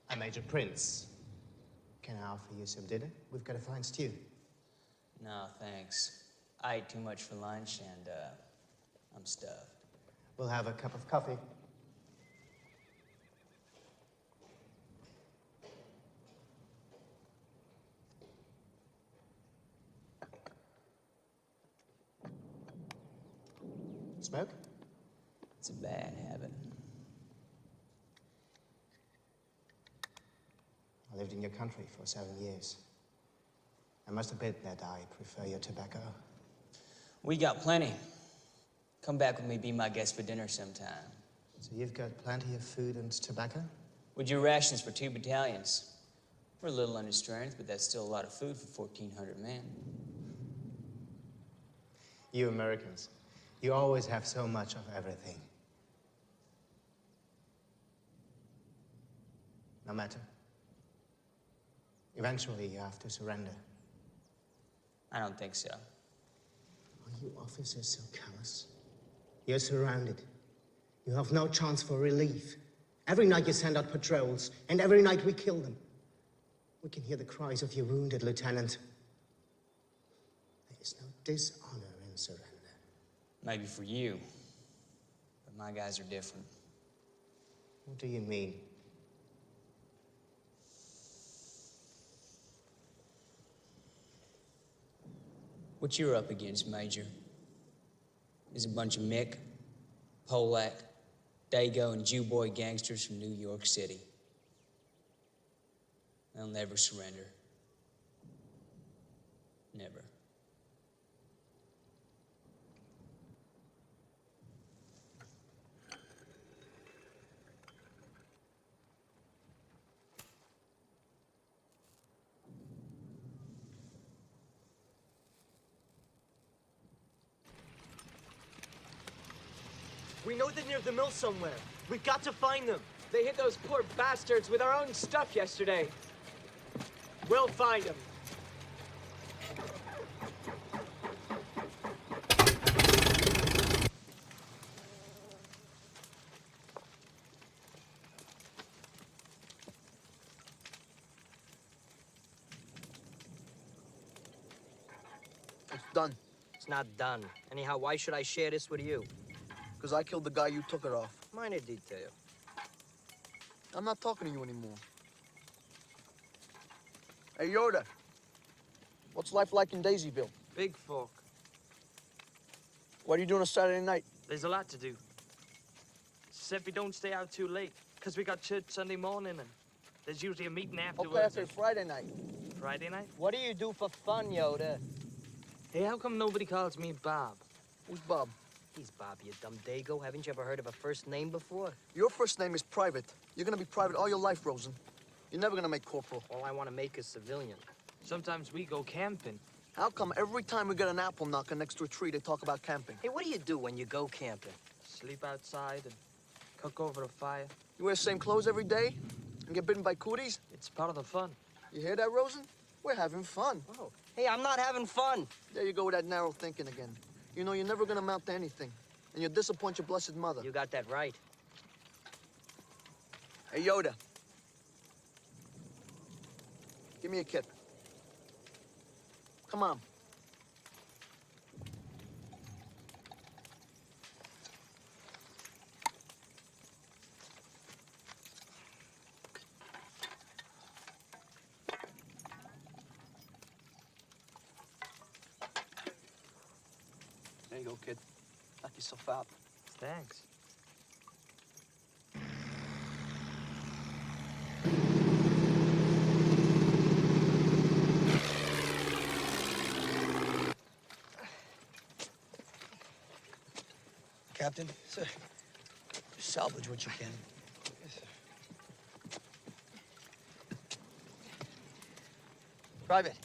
I'm Major Prince. Can I offer you some dinner? We've got a fine stew. No, thanks. I ate too much for lunch, and I'm stuffed. We'll have a cup of coffee. Smoke? It's a bad habit. I lived in your country for 7 years. I must admit that I prefer your tobacco. We got plenty. Come back with me, be my guest for dinner sometime. So you've got plenty of food and tobacco? With your rations for 2 battalions. We're a little under strength, but that's still a lot of food for 1,400 men. You Americans, you always have so much of everything. No matter. Eventually, you have to surrender. I don't think so. Are you officers so callous? You're surrounded. You have no chance for relief. Every night you send out patrols, and every night we kill them. We can hear the cries of your wounded, Lieutenant. There is no dishonor in surrender. Maybe for you, but my guys are different. What do you mean? What you're up against, Major, is a bunch of Mick, Polak, Dago, and Jew boy gangsters from New York City. They'll never surrender. Never. We know they're near the mill somewhere. We've got to find them. They hit those poor bastards with our own stuff yesterday. We'll find them. It's done. It's not done. Anyhow, why should I share this with you? Because I killed the guy you took it off. Minor detail. I'm not talking to you anymore. Hey, Yoda. What's life like in Daisyville? Big fork. What are you doing on Saturday night? There's a lot to do. Except we don't stay out too late, because we got church Sunday morning, and there's usually a meeting afterwards. Okay, I say Friday night. Friday night? What do you do for fun, Yoda? Hey, how come nobody calls me Bob? Who's Bob? He's Bob, you dumb dago. Haven't you ever heard of a first name before? Your first name is Private. You're gonna be private all your life, Rosen. You're never gonna make corporal. All I want to make is civilian. Sometimes we go camping. How come every time we get an apple knocker next to a tree, they talk about camping? Hey, what do you do when you go camping? Sleep outside and cook over a fire. You wear the same clothes every day and get bitten by cooties? It's part of the fun. You hear that, Rosen? We're having fun. Oh. Hey, I'm not having fun. There you go with that narrow thinking again. You know you're never gonna amount to anything. And you'll disappoint your blessed mother. You got that right. Hey, Yoda. Give me a kip. Come on. There you go, kid. Knock yourself out. Thanks. Captain, sir, salvage what you can. Yes, sir. Private,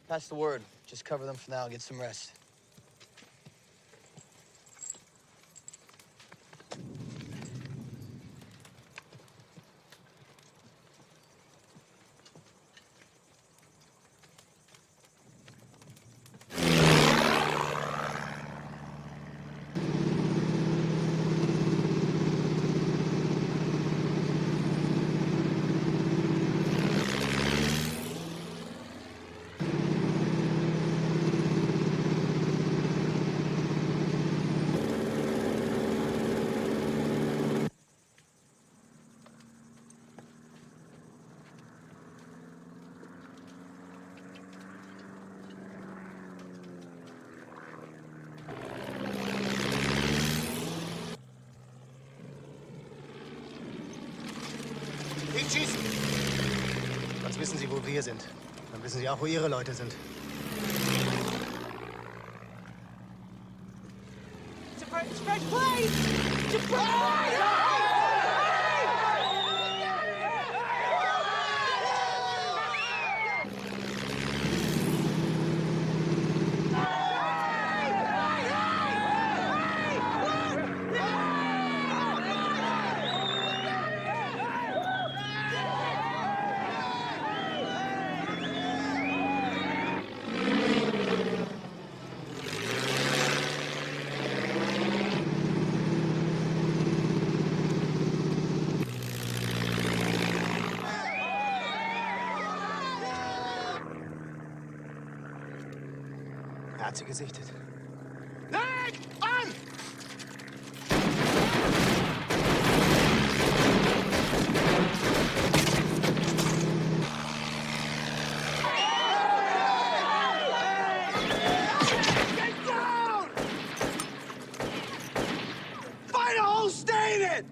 pass the word. Just cover them for now and get some rest. Nicht schießen! Sonst wissen Sie, wo wir sind. Dann wissen Sie auch, wo Ihre Leute sind. Surprise, please! Surprise! hat sie gesichtet. Leg an! Get down! Find a hole, stay in it!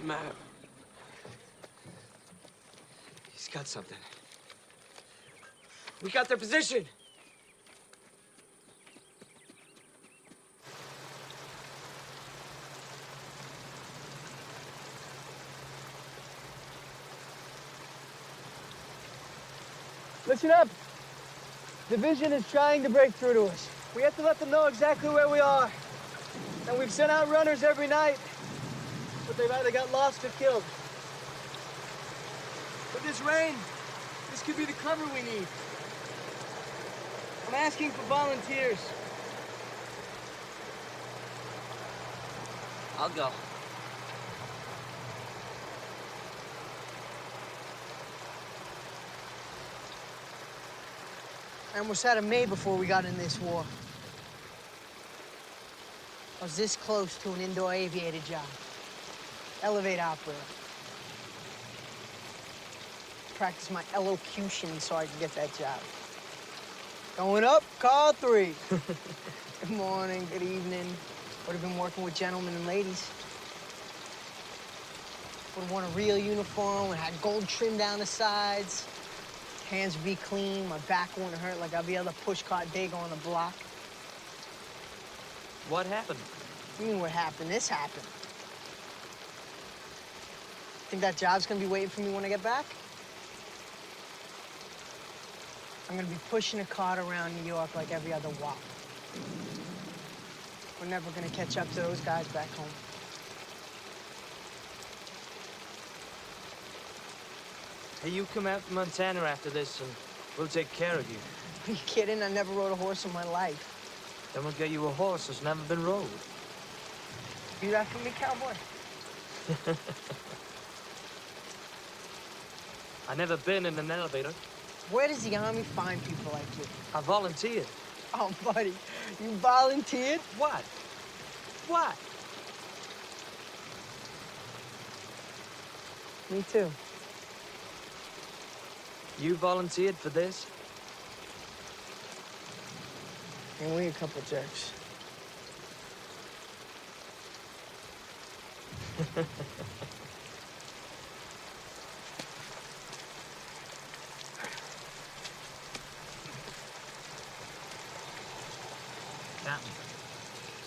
Map. He's got something. We got their position. Listen up. Division is trying to break through to us. We have to let them know exactly where we are. And we've sent out runners every night, but they've either got lost or killed. With this rain, this could be the cover we need. I'm asking for volunteers. I'll go. I almost had it made before we got in this war. I was this close to an indoor aviator job. Elevator operator. Practice my elocution so I could get that job. Going up, call 3. Good morning, good evening. Would have been working with gentlemen and ladies. Would have worn a real uniform, would have had gold trim down the sides. Hands would be clean, my back wouldn't hurt like I'd be able to pushcart Dago on the block. What happened? You mean what happened? This happened. Think that job's gonna be waiting for me when I get back? I'm gonna be pushing a cart around New York like every other wop. We're never gonna catch up to those guys back home. Hey, you come out to Montana after this and we'll take care of you. Are you kidding? I never rode a horse in my life. Then we'll get you a horse that's never been rode. Do that for me, cowboy? I never been in an elevator. Where does the Army find people like you? I volunteered. Oh, buddy, you volunteered? What? What? Me too. You volunteered for this? And we a couple jerks.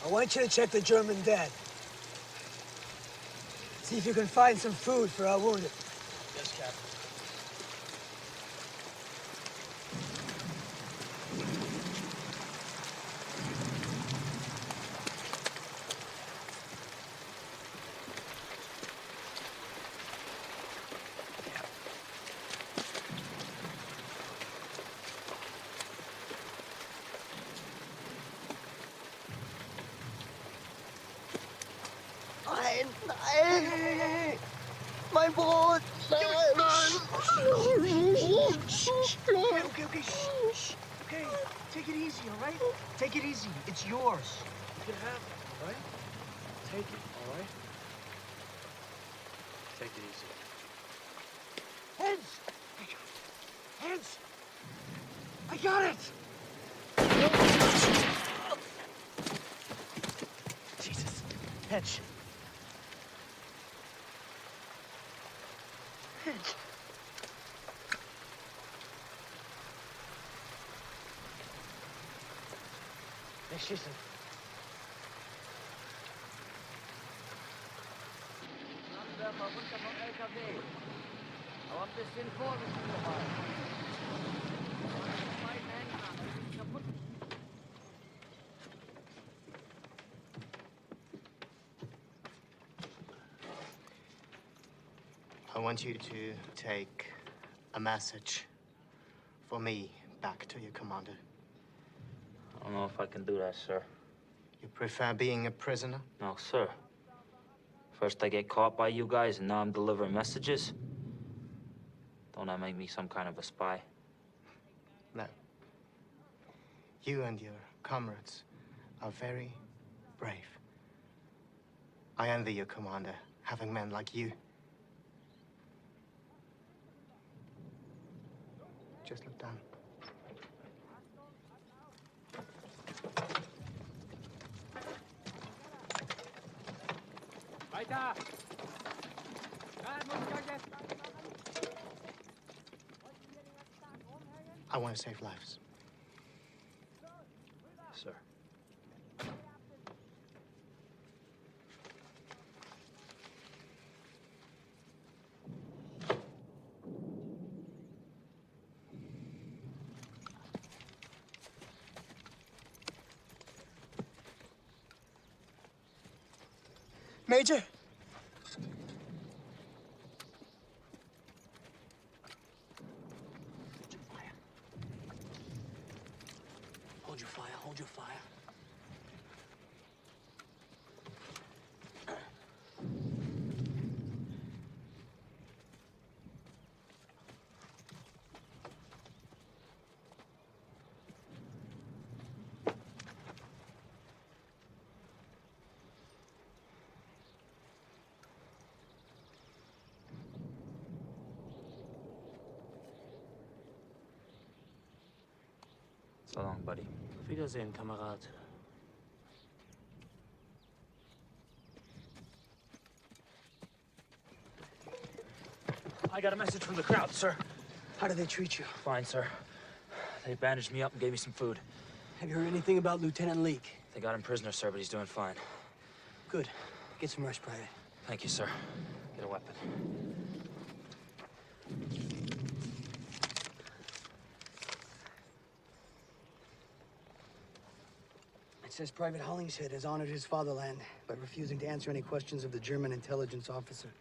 I want you to check the German dead. See if you can find some food for our wounded. Yes, Captain. Nein! Mein Brot! Nein! Okay. Shh. Okay, take it easy, all right? Take it easy. It's yours. You can have it, all right? Take it, all right? Take it easy. Heads! Heads! I got it! Jesus. Hedge. Hedge. schießen. Flammenwerfer runter vom LKW. Aber ein bisschen Vorsicht dabei. Mit beiden Händen an, das ist kaputt. I want you to take a message for me back to your commander. I don't know if I can do that, sir. You prefer being a prisoner? No, sir. First I get caught by you guys, and now I'm delivering messages. Don't that make me some kind of a spy? No. You and your comrades are very brave. I envy your commander, having men like you. Just look down. Weiter! I want to save lives. Sir. Major? Hold your fire, hold your fire. So long, buddy. Auf Wiedersehen, Kamerad. I got a message from the crowd, sir. How did they treat you? Fine, sir. They bandaged me up and gave me some food. Have you heard anything about Lieutenant Leake? They got him prisoner, sir, but he's doing fine. Good. Get some rest, Private. Thank you, sir. Get a weapon. It says Private Hollingshead has honored his fatherland by refusing to answer any questions of the German intelligence officer.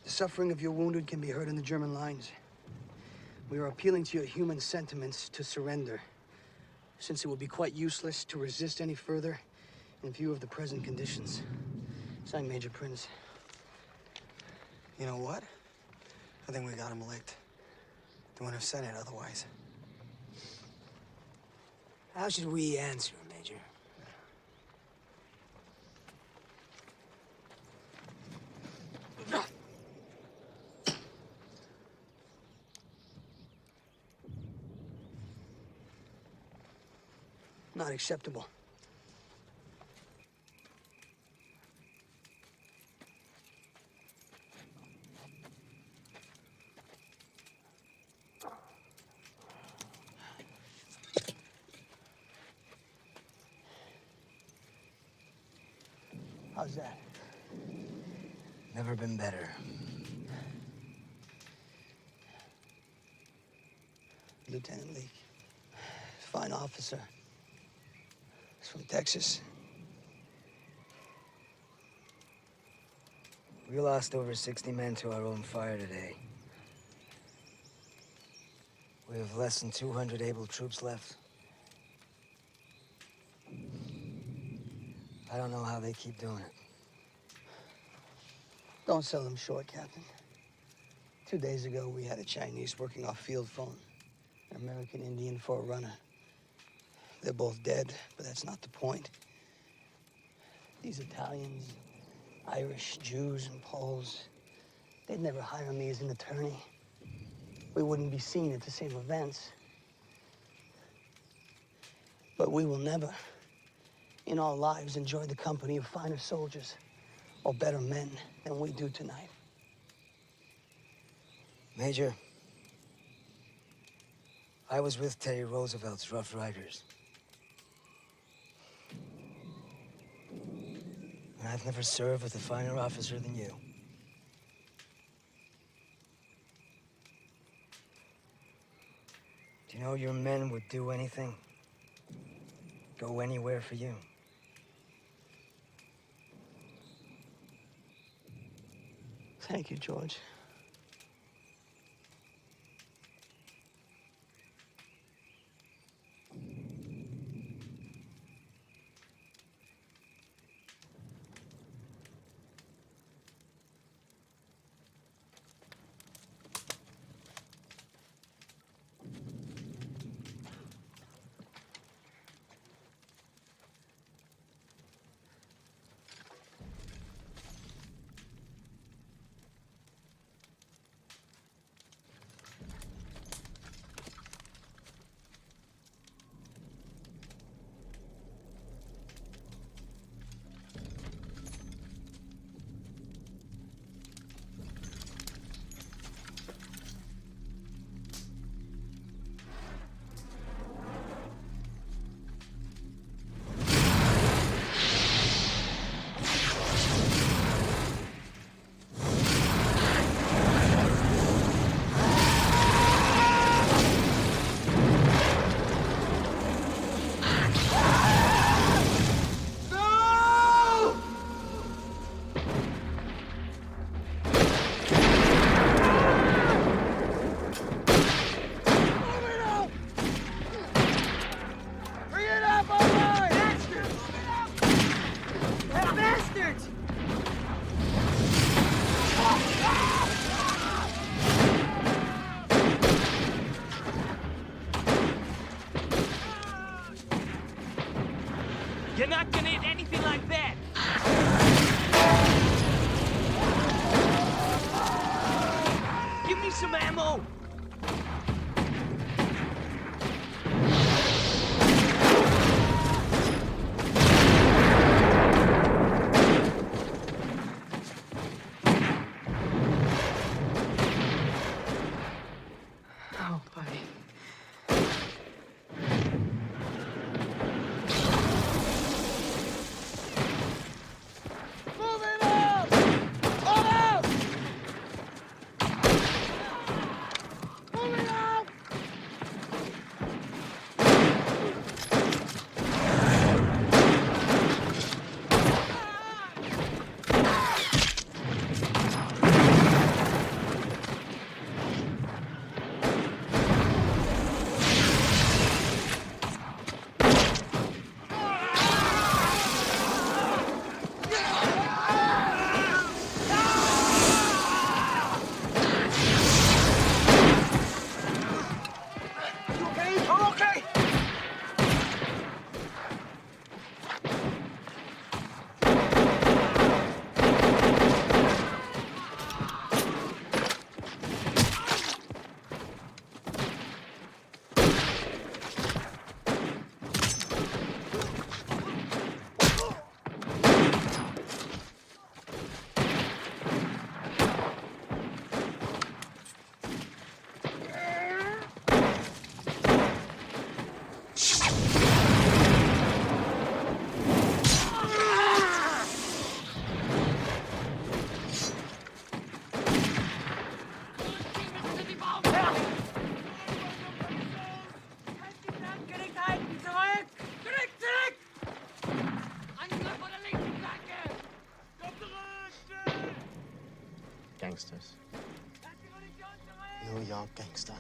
The suffering of your wounded can be heard in the German lines. We are appealing to your human sentiments to surrender, since it would be quite useless to resist any further in view of the present conditions. Signed, Major Prince. You know what? I think we got him licked. They wouldn't have said it otherwise. How should we answer, Major? Not acceptable. How's that? Never been better. Lieutenant Leake. Fine officer. He's from Texas. We lost over 60 men to our own fire today. We have less than 200 able troops left. I don't know how they keep doing it. Don't sell them short, Captain. 2 days ago, we had a Chinese working off field phone. An American Indian forerunner. They're both dead, but that's not the point. These Italians, Irish, Jews, and Poles, they'd never hire me as an attorney. We wouldn't be seen at the same events. But we will never, in our lives, enjoy the company of finer soldiers or better men than we do tonight. Major, I was with Teddy Roosevelt's Rough Riders. I've never served with a finer officer than you. Do you know your men would do anything? Go anywhere for you? Thank you, George. You're not gonna hit anything like that! Give me some ammo! Oh, buddy. Gangsters. New York gangster.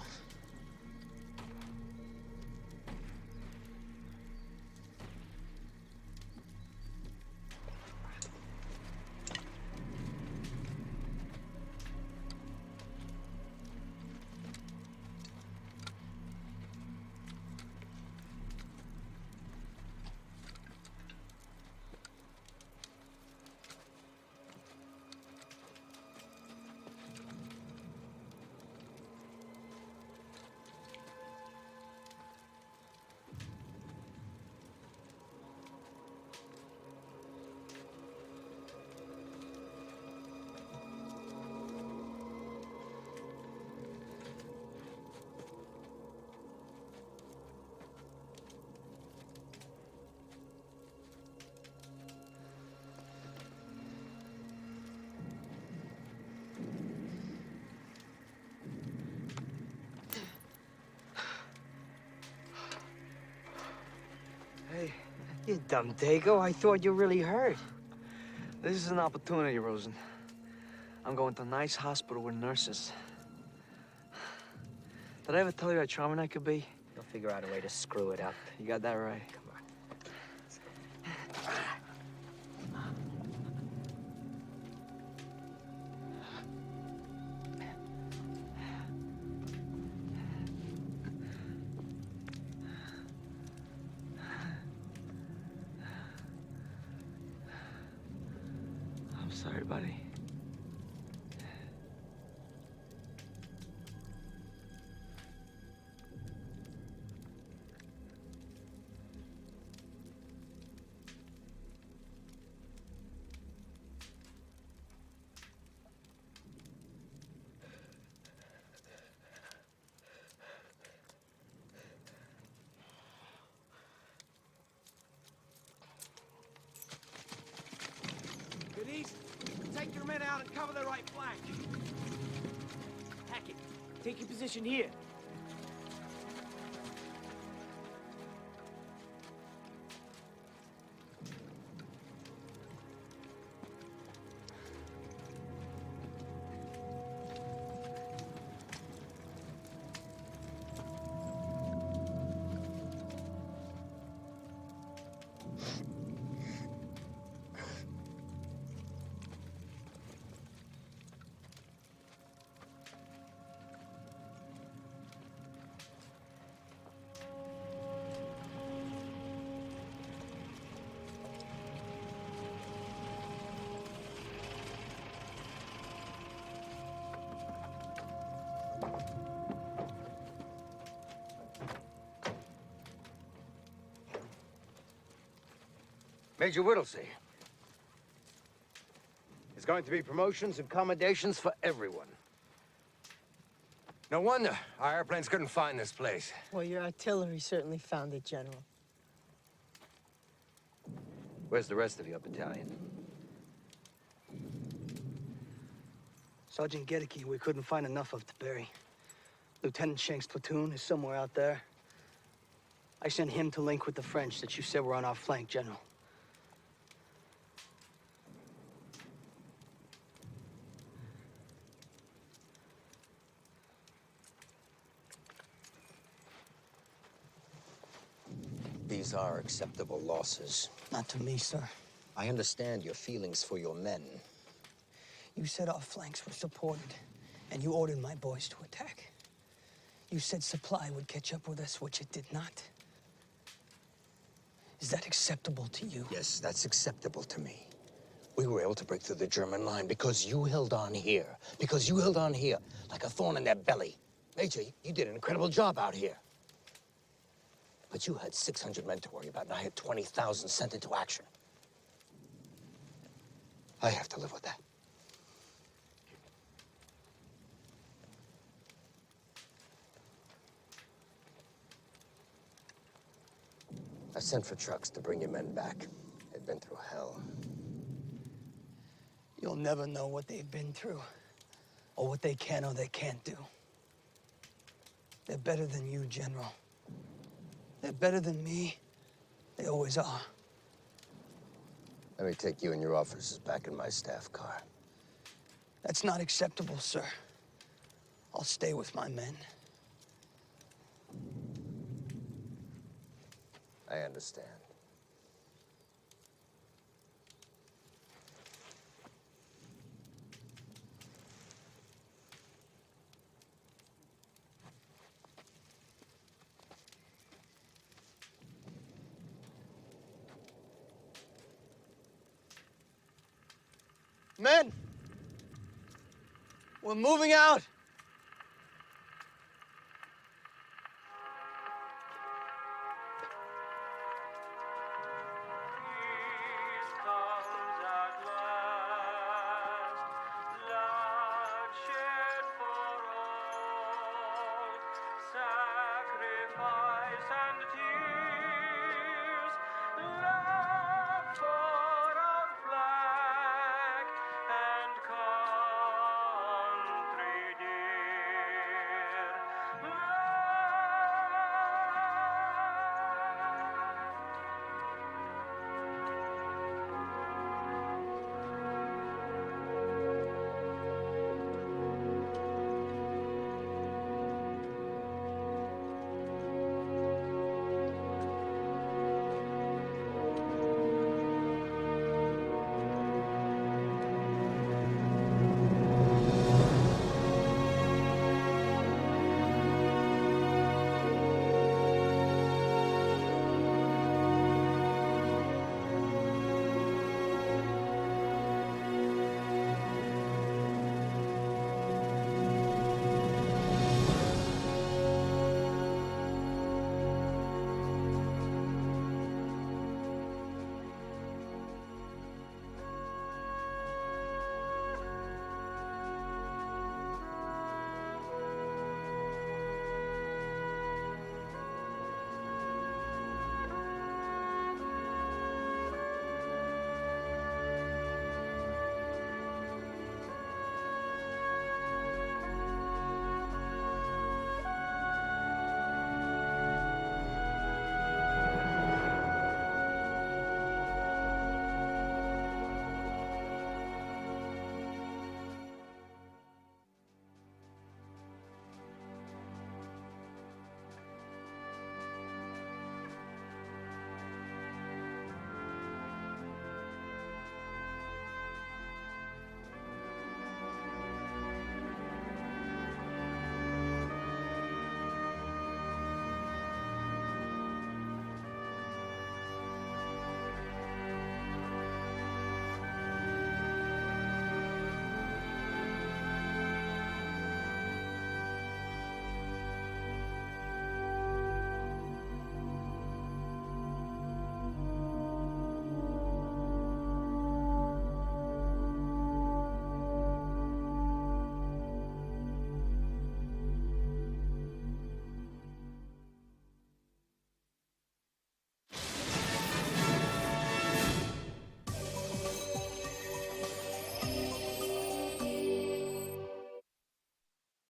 You dumb dago. I thought you really hurt. This is an opportunity, Rosen. I'm going to a nice hospital with nurses. Did I ever tell you how charming I could be? You'll figure out a way to screw it up. You got that right. Come on. I'm sorry, buddy. Good east. Take your men out and cover the right flank. Hackett, take your position here. Major Whittlesey. There's going to be promotions and commendations for everyone. No wonder our airplanes couldn't find this place. Well, your artillery certainly found it, General. Where's the rest of your battalion? Sergeant Gedeke, we couldn't find enough of to bury. Lieutenant Shank's platoon is somewhere out there. I sent him to link with the French that you said were on our flank, General. These are acceptable losses. Not to me, sir. I understand your feelings for your men. You said our flanks were supported, and you ordered my boys to attack. You said supply would catch up with us, which it did not. Is that acceptable to you? Yes, that's acceptable to me. We were able to break through the German line because you held on here. Because you held on here like a thorn in their belly. Major, you did an incredible job out here. But you had 600 men to worry about, and I had 20,000 sent into action. I have to live with that. I sent for trucks to bring your men back. They'd been through hell. You'll never know what they've been through, or what they can or they can't do. They're better than you, General. They're better than me. They always are. Let me take you and your officers back in my staff car. That's not acceptable, sir. I'll stay with my men. I understand. Men! We're moving out!